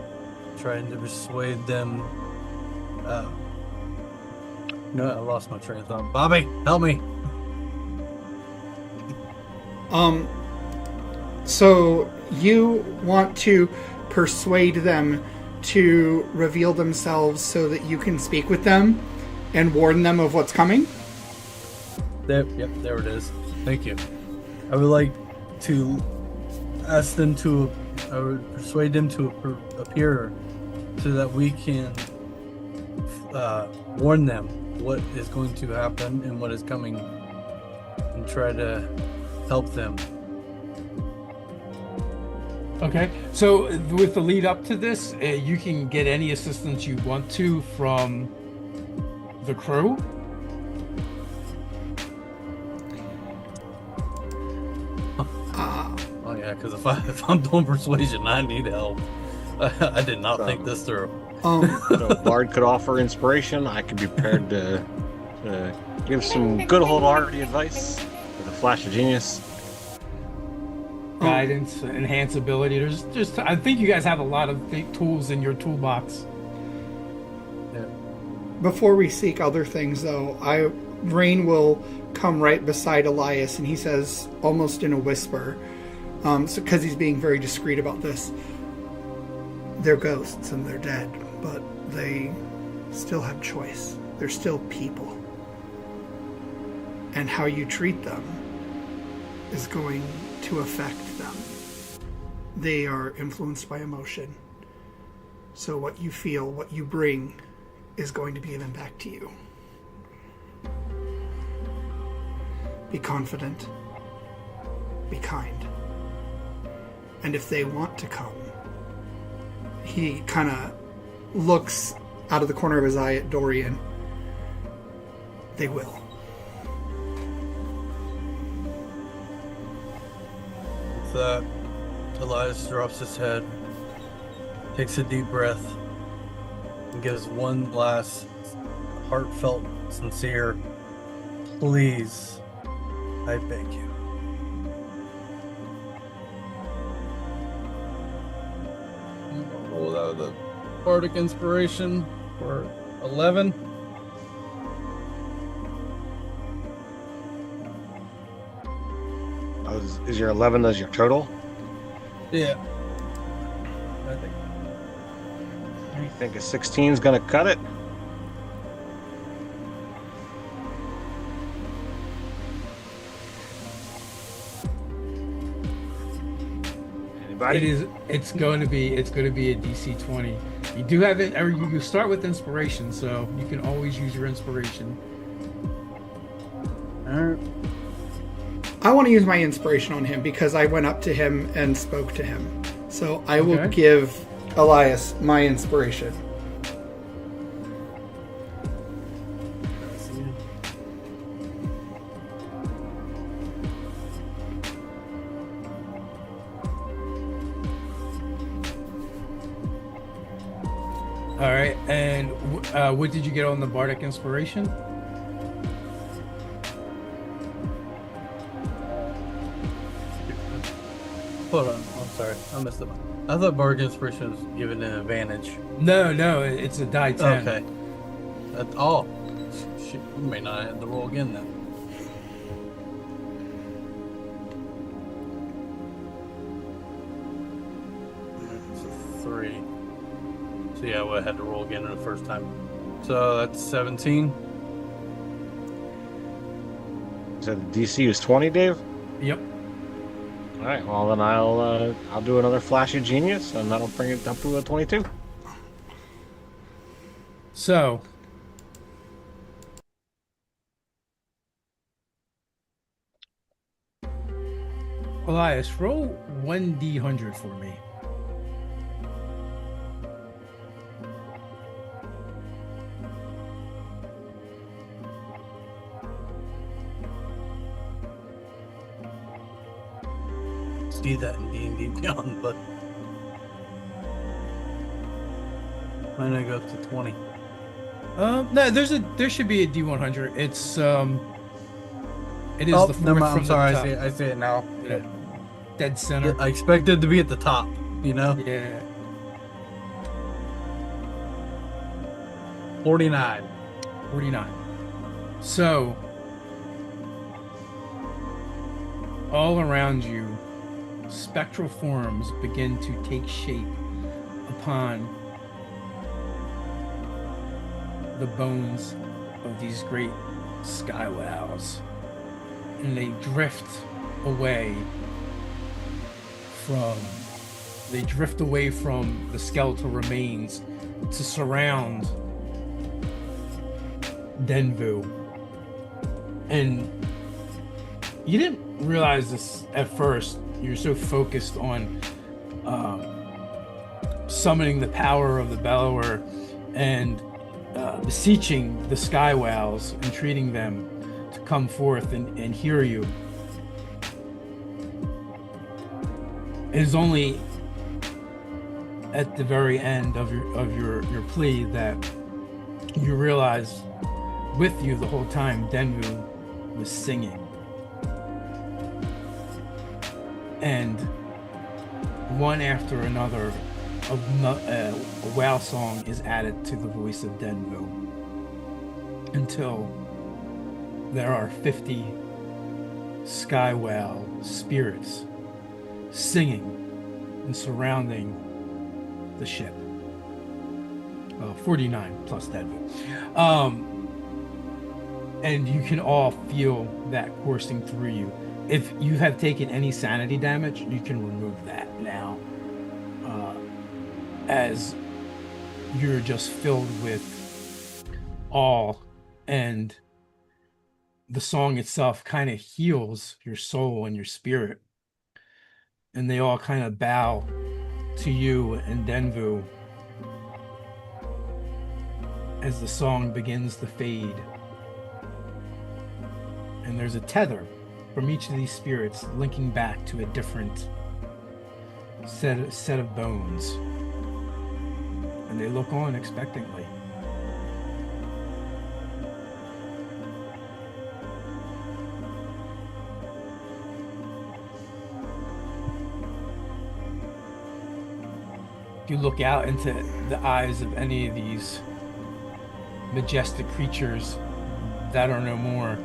try to persuade them. No, I lost my train of thought. Bobby, help me. So you want to persuade them to reveal themselves so that you can speak with them and warn them of what's coming? There it is. Thank you. I would like to ask them to, I would persuade them to appear so that we can warn them what is going to happen and what is coming and try to help them. Okay, so with the lead up to this, you can get any assistance you want to from the crew. Oh yeah, because if I'm doing persuasion, I need help. I did not think this through. Bard could offer inspiration. I could be prepared to give some good wholehearted advice with a flash of genius. Guidance, enhance ability. There's just, I think you guys have a lot of tools in your toolbox. Yeah. Before we seek other things, though, Rain will come right beside Elias, and he says, almost in a whisper, because he's being very discreet about this, they're ghosts and they're dead, but they still have choice. They're still people. And how you treat them is going to affect them. They are influenced by emotion. So what you feel, what you bring, is going to be an impact to you. Be confident. Be kind. And if they want to come, he kind of looks out of the corner of his eye at Dorian. They will. With that, Elias drops his head, takes a deep breath, and gives one last heartfelt, sincere, please, I beg you. Roll out of the Bardic Inspiration for 11. Is your 11 as your total? Yeah. I think. You think a 16 is going to cut it? Anybody? It's going to be a DC 20. You do have it, or you start with inspiration, so you can always use your inspiration. Alright. I want to use my inspiration on him because I went up to him and spoke to him. So I will Okay. give Elias my inspiration. All right, and what did you get on the Bardic Inspiration? Hold on, I'm sorry. I messed up. I thought Bardic Inspiration was given an advantage. No, it's a die 10. Okay. Oh. Shit, we may not have to roll again then. It's a 3. So yeah, I had to roll again the first time. So that's 17. So the DC is 20, Dave? Yep. All right, well then I'll do another Flash of Genius, and that'll bring it up to a 22. So, Elias, roll 1d100 for me. See that in D&D Beyond, but might not go up to 20. No, there should be a D100. It is Oh, the fourth never mind. from I'm sorry. the top. I see it now. Yeah. Dead center. I expected it to be at the top, you know? Yeah. 49. 49. So, all around you, spectral forms begin to take shape upon the bones of these great sky wows. And they drift away from the skeletal remains to surround Denvu. And you didn't realize this at first. You're so focused on summoning the power of the Bellower and beseeching the Sky Wows, entreating them to come forth and hear you. It is only at the very end of your plea that you realize with you the whole time Denvu was singing. And one after another a wow song is added to the voice of Denvu. until there are 50 sky whale spirits singing and surrounding the ship. 49 plus Deadpool. And you can all feel that coursing through you. If you have taken any sanity damage, you can remove that now. As you're just filled with awe, and the song itself kind of heals your soul and your spirit. And they all kind of bow to you and Denvu as the song begins to fade. And there's a tether from each of these spirits linking back to a different set of bones. And they look on expectantly. If you look out into the eyes of any of these majestic creatures that are no more,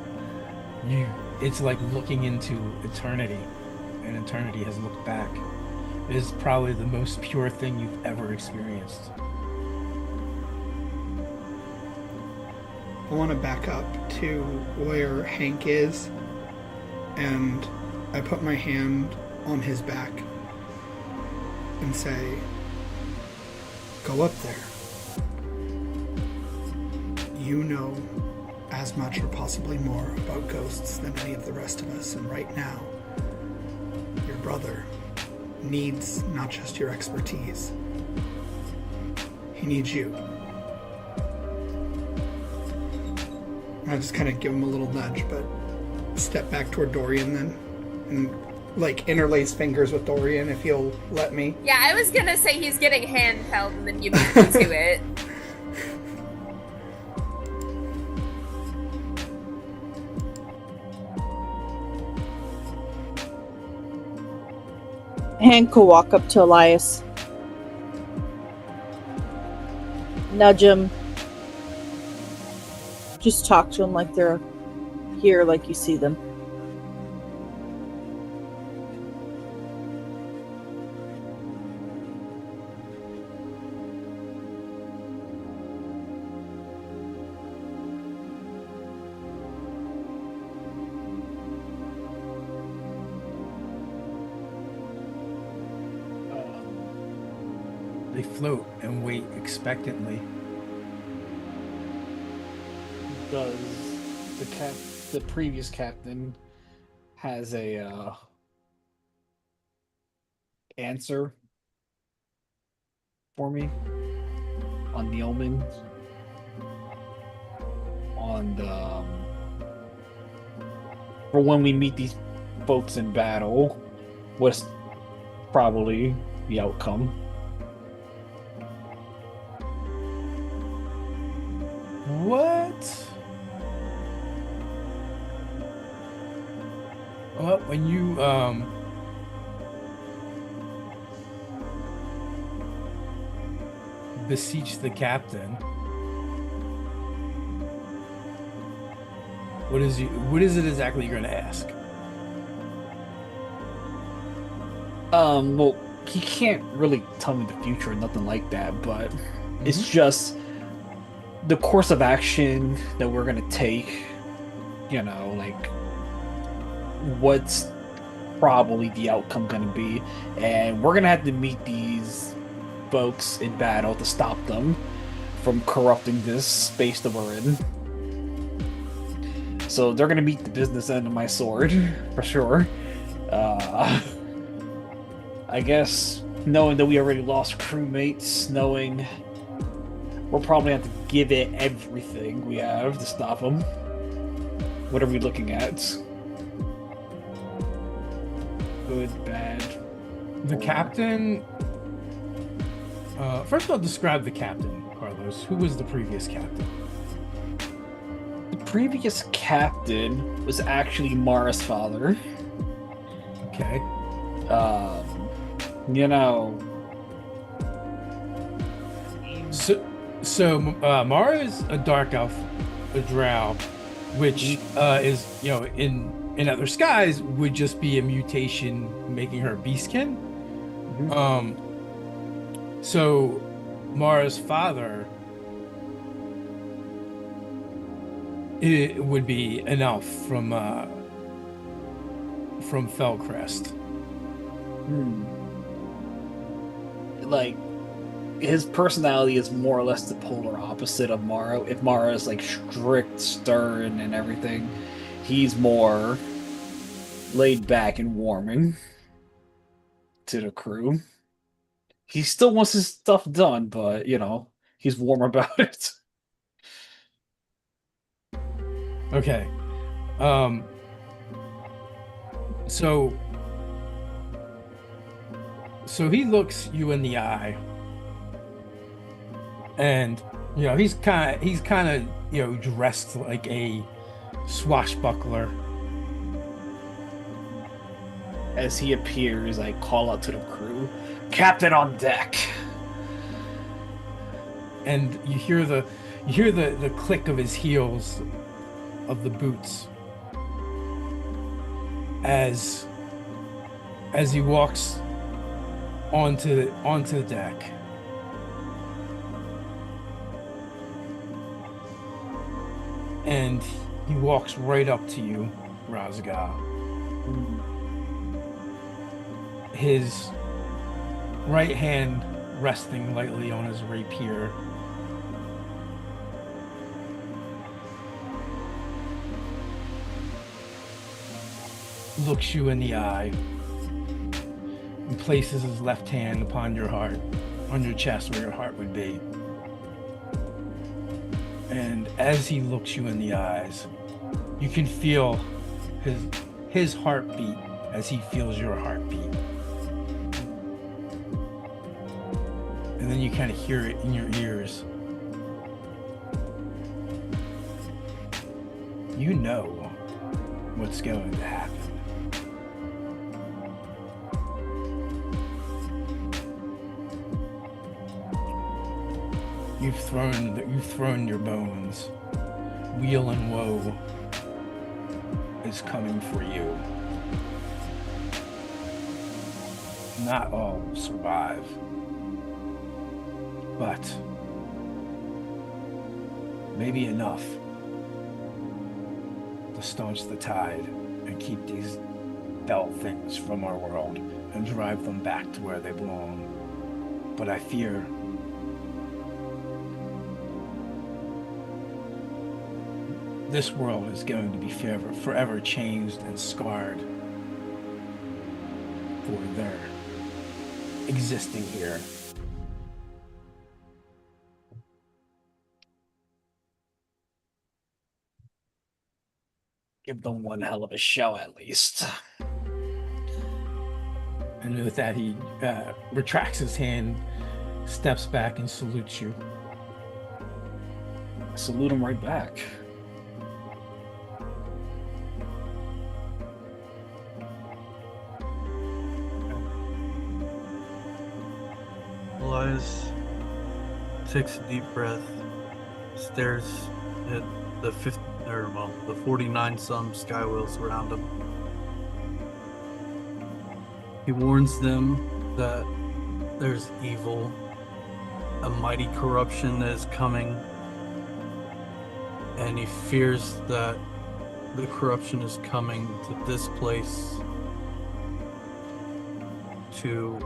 it's like looking into eternity, and eternity has looked back. It is probably the most pure thing you've ever experienced. I want to back up to where Hank is, and I put my hand on his back and say, "Go up there. You know as much or possibly more about ghosts than any of the rest of us, and right now, your brother needs not just your expertise. He needs you." I just kind of give him a little nudge, but step back toward Dorian then, and like interlace fingers with Dorian if he'll let me. Yeah, I was gonna say he's getting handheld and then you move into it. Hank will walk up to Elias, nudge him, just talk to him like they're here, like you see them. They float and wait expectantly. Does the previous captain has a answer for me on the omen, on the for when we meet these folks in battle? What's probably the outcome? What? Well, when you beseech the captain, what is it exactly you're going to ask? Well, he can't really tell me the future or nothing like that, but it's just the course of action that we're gonna take, like what's probably the outcome gonna be, and we're gonna have to meet these folks in battle to stop them from corrupting this space that we're in. So they're gonna meet the business end of my sword, for sure. I guess knowing that we already lost crewmates, knowing we'll probably have to give it everything we have to stop them. What are we looking at? Good, bad. The captain. First, I'll describe the captain, Carlos. Who was the previous captain? The previous captain was actually Mara's father. Okay. So Mara is a dark elf a drow, which is, in other skies would just be a mutation making her beastkin. So Mara's father, it would be an elf from Fellcrest. Like, his personality is more or less the polar opposite of Mara. If Mara is like strict, stern, and everything, he's more laid back and warming to the crew. He still wants his stuff done, but he's warm about it. Okay. So he looks you in the eye, and he's kind of dressed like a swashbuckler. As he appears, I call out to the crew, "Captain on deck!" And you hear the click of his heels, of the boots, as he walks onto the deck. And he walks right up to you, Razga. His right hand resting lightly on his rapier. Looks you in the eye and places his left hand upon your heart, on your chest where your heart would be. And as he looks you in the eyes, you can feel his heartbeat as he feels your heartbeat. And then you kind of hear it in your ears. You know what's going to happen. You've thrown your bones. Weal and woe is coming for you. Not all will survive, but maybe enough to staunch the tide and keep these fell things from our world and drive them back to where they belong. But I fear this world is going to be forever changed and scarred for their existing here. Give them one hell of a show, at least. And with that, he retracts his hand, steps back, and salutes you. I salute him right back. Elias takes a deep breath, stares at the 49 some sky wheels around him. He warns them that there's evil, a mighty corruption that is coming, and he fears that the corruption is coming to this place to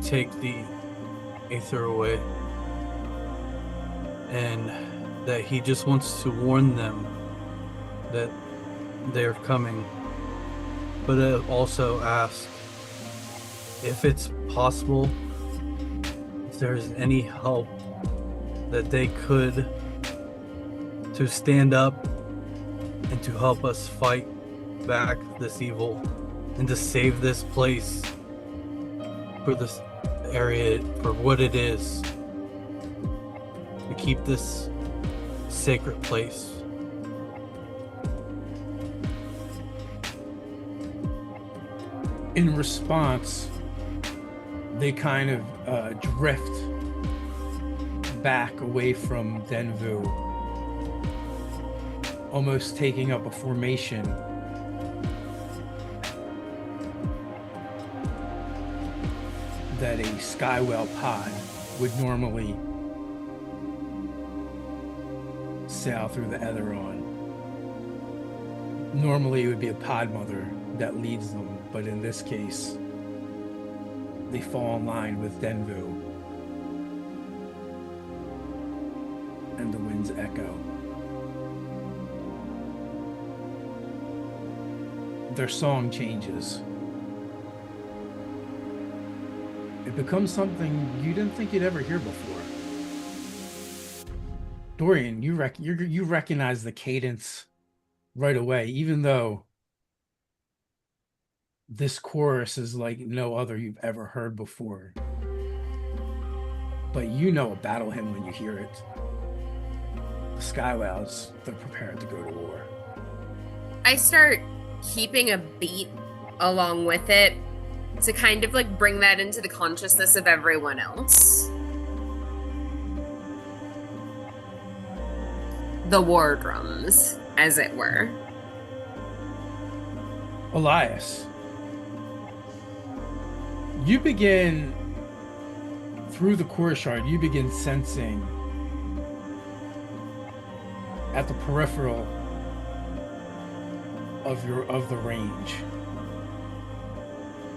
take the Aether away, and that he just wants to warn them that they're coming, but also ask if it's possible, if there's any help that they could to stand up and to help us fight back this evil and to save this place for this area for what it is, to keep this sacred place. In response, they kind of drift back away from Denvu almost taking up a formation that a skywhale pod would normally sail through the Aether on. Normally it would be a pod mother that leads them, but in this case, they fall in line with Denvu and the wind's echo. Their song changes. It becomes something you didn't think you'd ever hear before. Dorian, you recognize the cadence right away, even though this chorus is like no other you've ever heard before. But you know a battle hymn when you hear it. The Skywells, they're prepared to go to war. I start keeping a beat along with it to kind of like bring that into the consciousness of everyone else. The war drums, as it were. Elias, you begin, through the courtyard, you begin sensing at the peripheral of the range,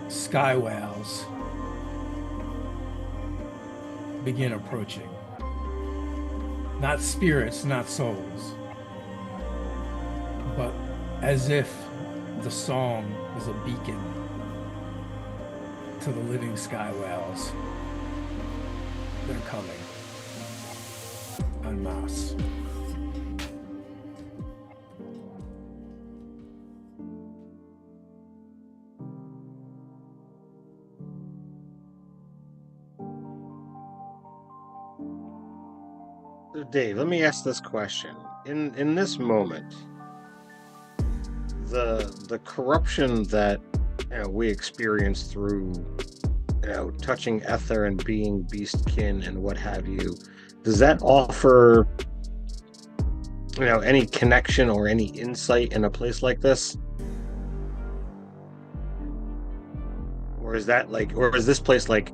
sky whales begin approaching. Not spirits, not souls, but as if the song is a beacon to the living sky whales. They're coming en masse. Dave, let me ask this question. In this moment, the corruption that we experience through touching Aether and being beastkin and what have you, does that offer any connection or any insight in a place like this? Or is this place like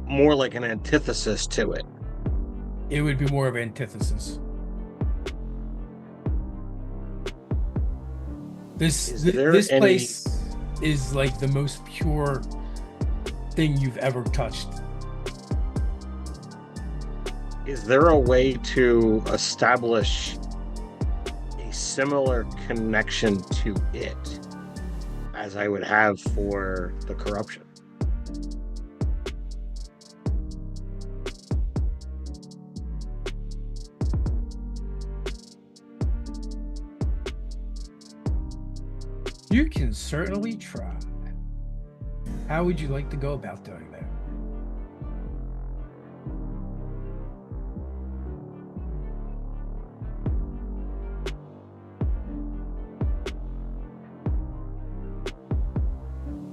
more like an antithesis to it? It would be more of an antithesis. This place is like the most pure thing you've ever touched. Is there a way to establish a similar connection to it as I would have for the corruption? You can certainly try. How would you like to go about doing that?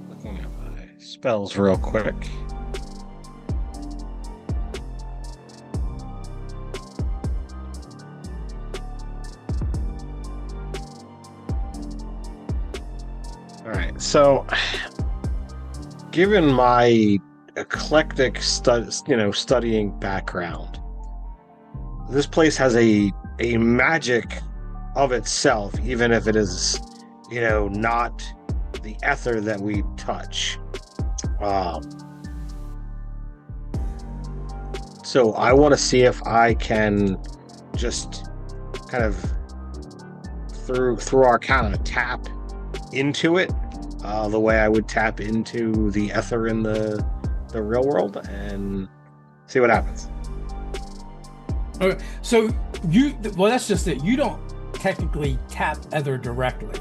Looking at my spells real quick. So, given my eclectic studying background, this place has a magic of itself, even if it is, not the Aether that we touch. So I want to see if I can just kind of through Arcana tap into it. The way I would tap into the Aether in the real world and see what happens. Okay, so that's just it. You don't technically tap Aether directly.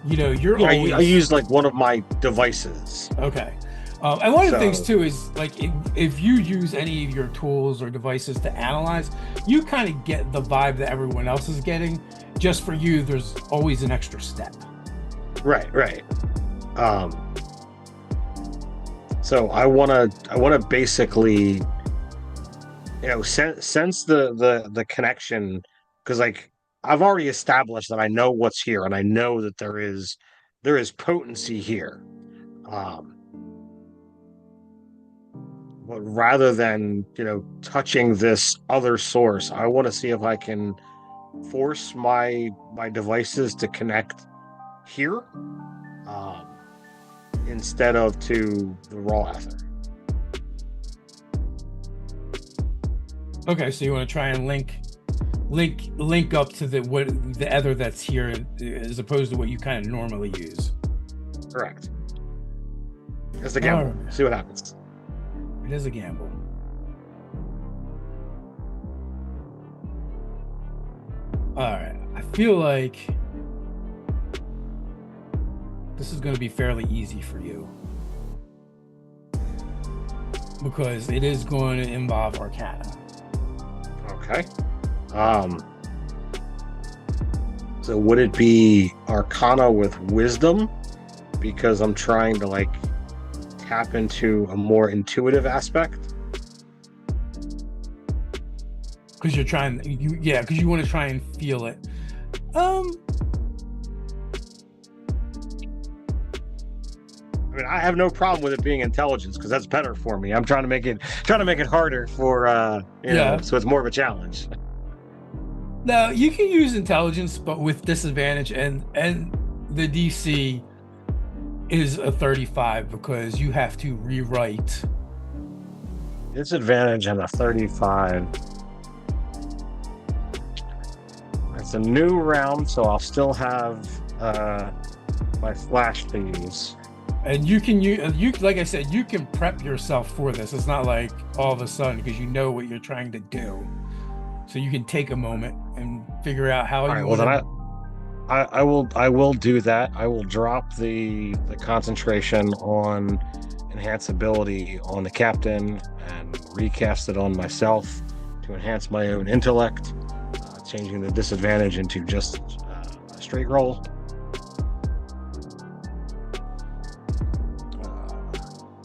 You're always... I use like one of my devices. Okay. And one of the things too is like if you use any of your tools or devices to analyze, you kind of get the vibe that everyone else is getting. Just for you, there's always an extra step. Right. So I want to basically, sense the connection, because like I've already established that I know what's here, and I know that there is potency here. But rather than touching this other source, I want to see if I can force my devices to connect here, instead of to the raw ether. Okay, so you want to try and link up to the ether that's here, as opposed to what you kind of normally use. Correct. It's a gamble. Alright. See what happens. It is a gamble. All right, I feel like this is going to be fairly easy for you, because it is going to involve Arcana. Okay. So would it be Arcana with Wisdom? Because I'm trying to tap into a more intuitive aspect. Because you're trying, because you want to try and feel it. I mean, I have no problem with it being intelligence, because that's better for me. I'm trying to make it harder for so it's more of a challenge. Now you can use intelligence, but with disadvantage, and the DC is a 35 because you have to rewrite. Disadvantage and a 35. It's a new round, so I'll still have my flash to use. And you can like I said, you can prep yourself for this. It's not like all of a sudden, because you know what you're trying to do. So you can take a moment and figure out how you want to. I will do that. I will drop the concentration on enhanceability on the captain and recast it on myself to enhance my own intellect, changing the disadvantage into just a straight roll.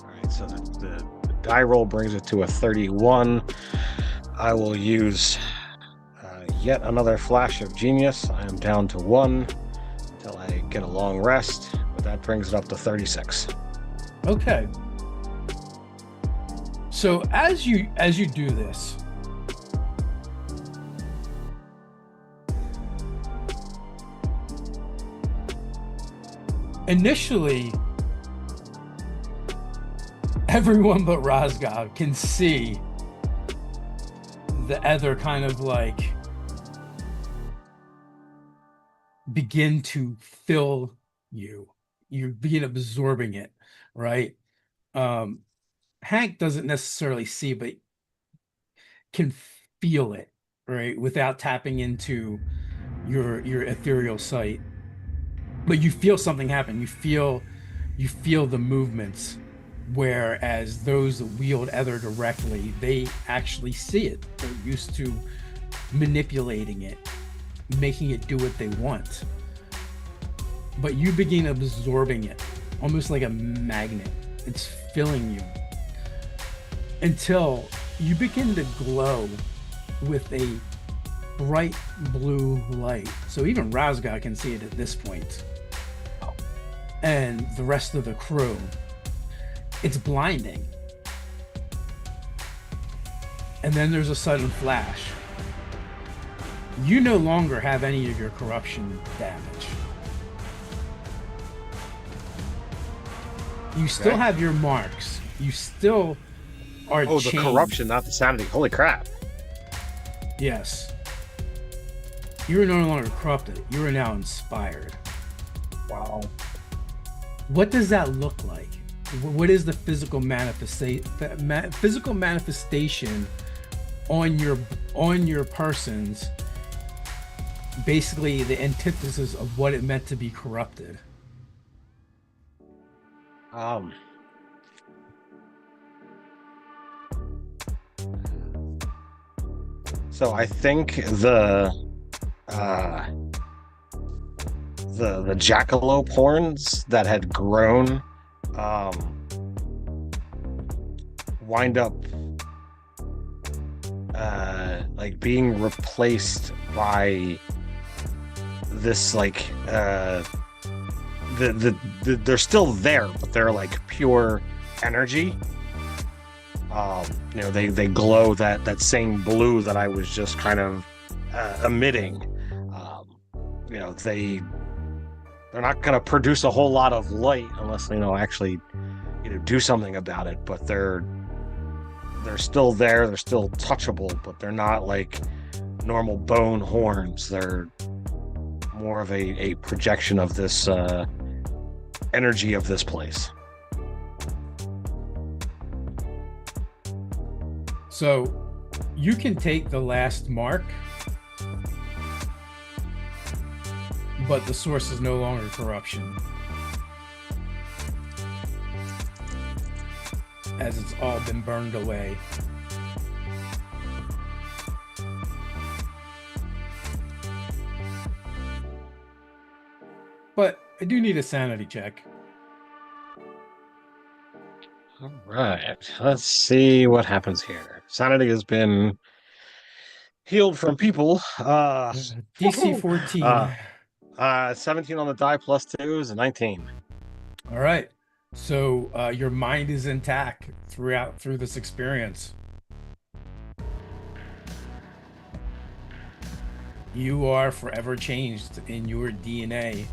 Alright, so the die roll brings it to a 31. I will use yet another flash of genius. I am down to 1 until I get a long rest, but that brings it up to 36. Okay. So as you do this, initially everyone but Rosgov can see the Aether kind of begin to fill you. You begin absorbing it, right? Hank doesn't necessarily see, but can feel it, right? Without tapping into your ethereal sight. But you feel something happen. You feel the movements, whereas those that wield Aether directly, they actually see it. They're used to manipulating it, making it do what they want. But you begin absorbing it, almost like a magnet. It's filling you until you begin to glow with a bright blue light. So even Rosgov can see it at this point. And the rest of the crew. It's blinding. And then there's a sudden flash. You no longer have any of your corruption damage. You still have your marks. You still are the corruption, not the sanity. Holy crap. Yes. You're no longer corrupted. You are now inspired. Wow. What does that look like? What is the physical manifestation on your persons? Basically, the antithesis of what it meant to be corrupted. So I think the jackalope horns that had grown wind up being replaced by this like they're still there, but they're like pure energy. They glow that same blue that I was just kind of emitting. They're not going to produce a whole lot of light unless actually do something about it. But they're still there. They're still touchable, but they're not like normal bone horns. They're more of a projection of this energy of this place. So you can take the last mark, but the source is no longer corruption, as it's all been burned away. But I do need a sanity check. All right, let's see what happens here. Sanity has been healed from people. DC 14. 17 on the die plus 2 is a 19. All right. So your mind is intact through this experience. You are forever changed in your DNA.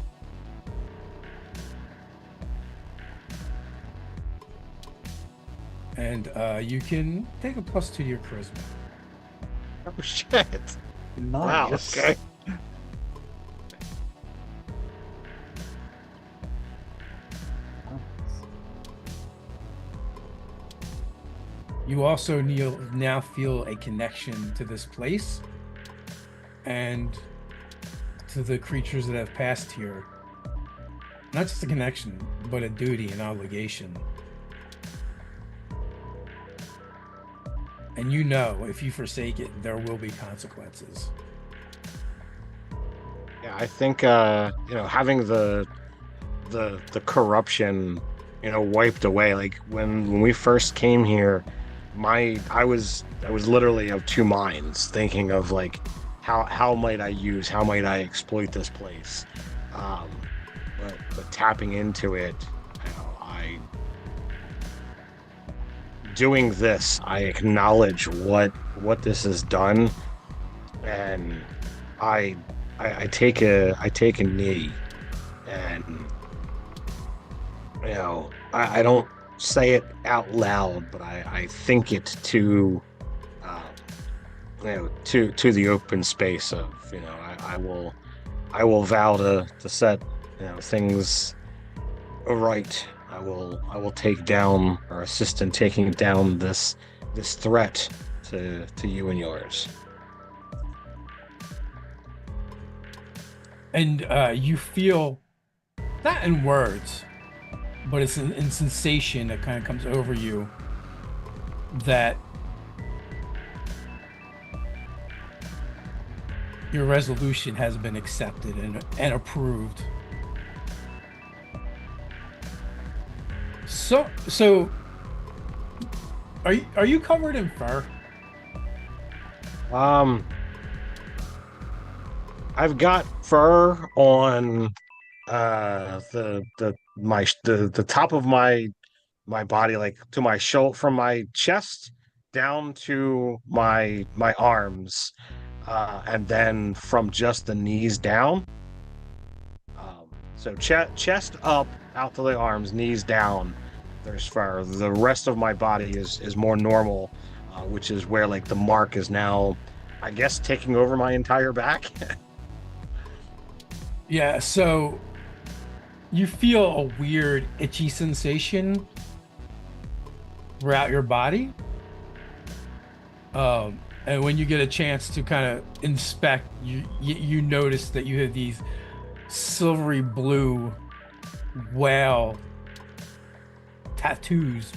And you can take a +2 to your charisma. Oh shit! Wow. Nice. Okay. You also now feel a connection to this place and to the creatures that have passed here. Not just a connection, but a duty and obligation. And you know, if you forsake it, there will be consequences. Yeah, I think having the corruption wiped away. Like when we first came here, I was literally of two minds, thinking of like how might I exploit this place. But tapping into it, doing this, I acknowledge what this has done, and I take a knee, and I don't say it out loud, but I think it to the open space of I will vow to set things right. I will take down or assist in taking down this threat to you and yours. And you feel, not in words, but it's in sensation that kind of comes over you, that your resolution has been accepted and approved. So are you covered in fur? I've got fur on the top of my body, like to my shoulder, from my chest down to my arms, and then from just the knees down. So chest up, out to the arms, knees down. There's fur. The rest of my body is more normal, which is where like the mark is now, I guess, taking over my entire back. Yeah, so you feel a weird itchy sensation throughout your body. And when you get a chance to kind of inspect, you notice that you have these silvery blue whale tattoos,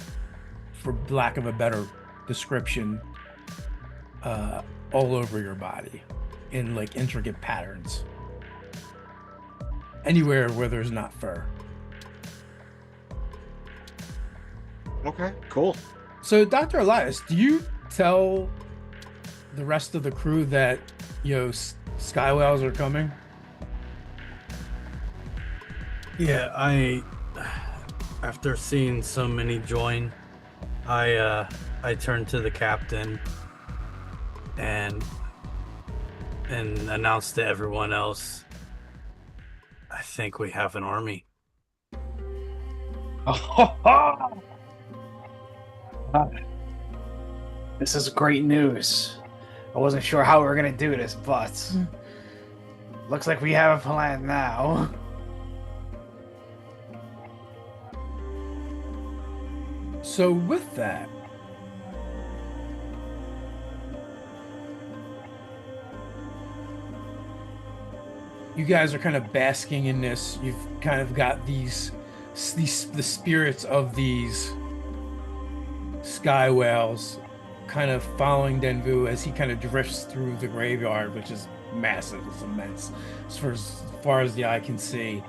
for lack of a better description, all over your body in like intricate patterns. Anywhere where there's not fur. Okay, cool. So, Dr. Elias, do you tell the rest of the crew that, sky whales are coming? Yeah, after seeing so many join, I turned to the captain and announced to everyone else, I think we have an army. This is great news. I wasn't sure how we were gonna do this, but looks like we have a plan now. So with that, you guys are kind of basking in this. You've kind of got the spirits of these sky whales kind of following Denvu as he kind of drifts through the graveyard, which is massive. It's immense. As far as the eye can see,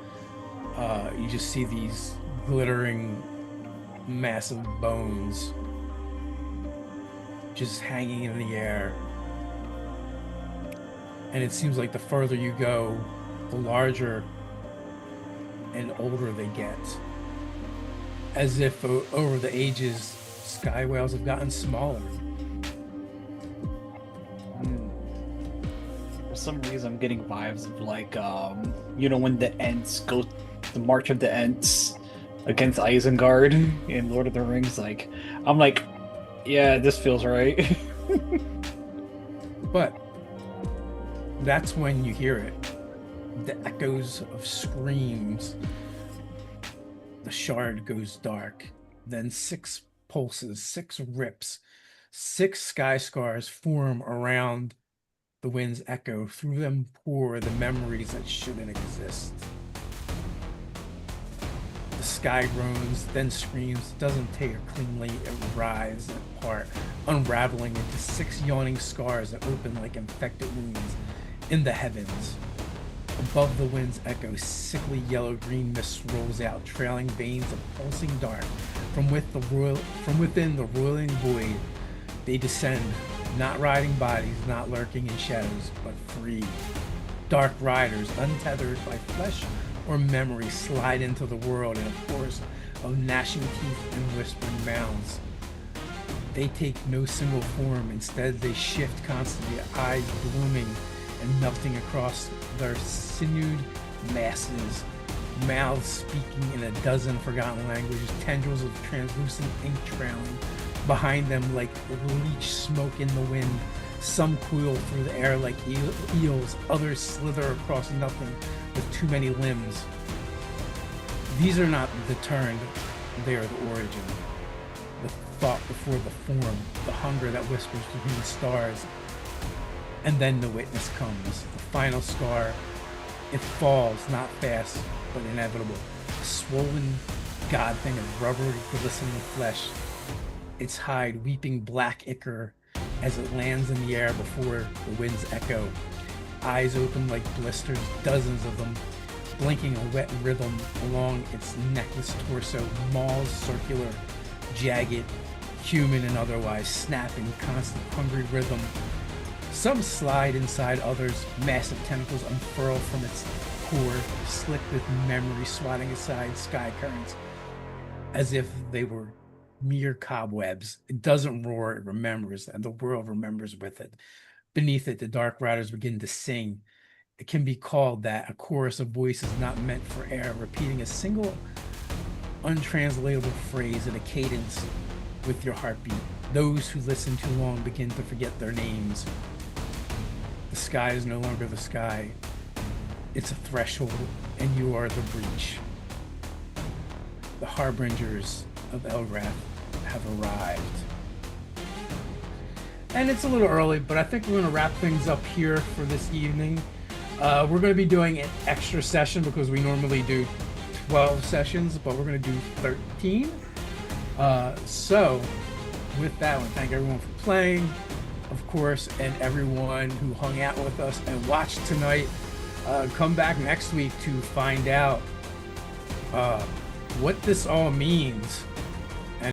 you just see these glittering, massive bones just hanging in the air. And it seems like the further you go, the larger and older they get. As if over the ages, sky whales have gotten smaller. For some reason, I'm getting vibes of like, when the Ents go, the March of the Ents against Isengard in Lord of the Rings. Like, I'm like, yeah, this feels right. But that's when you hear it. The echoes of screams. The shard goes dark. Then 6 pulses, 6 rips, 6 sky scars form around the wind's echo. Through them pour the memories that shouldn't exist. The sky groans, then screams. Doesn't take a clean leap. It writhes apart, unraveling into 6 yawning scars that open like infected wounds in the heavens. Above the wind's echo, sickly yellow-green mist rolls out, trailing veins of pulsing dark. From within the roiling void, they descend, not riding bodies, not lurking in shadows, but free. Dark riders, untethered by flesh or memory, slide into the world in a chorus of gnashing teeth and whispering mouths. They take no single form. Instead, they shift constantly, eyes blooming and melting across their sinewed masses, mouths speaking in a dozen forgotten languages, tendrils of translucent ink trailing behind them like leech smoke in the wind. Some coil through the air like eels, others slither across nothing with too many limbs. These are not the turned, they are the origin. The thought before the form, the hunger that whispers between the stars. And then the witness comes, the final scar. It falls, not fast, but inevitable. A swollen god thing of rubbery, glistening flesh. Its hide weeping black ichor as it lands in the air before the wind's echo. Eyes open like blisters, dozens of them, blinking a wet rhythm along its neckless torso. Maws circular, jagged, human and otherwise, snapping, constant hungry rhythm. Some slide inside others, massive tentacles unfurl from its core, slick with memory swatting aside sky currents, as if they were mere cobwebs. It doesn't roar, it remembers, and the world remembers with it. Beneath it, the Dark Riders begin to sing. It can be called that, a chorus of voices not meant for air, repeating a single untranslatable phrase in a cadence with your heartbeat. Those who listen too long begin to forget their names. The sky is no longer the sky. It's a threshold, and you are the breach. The harbingers of Elrath have arrived. And it's a little early, but I think we're going to wrap things up here for this evening. We're going to be doing an extra session because we normally do 12 sessions, but we're going to do 13. So, with that, I want to thank everyone for playing, of course, and everyone who hung out with us and watched tonight. Come back next week to find out what this all means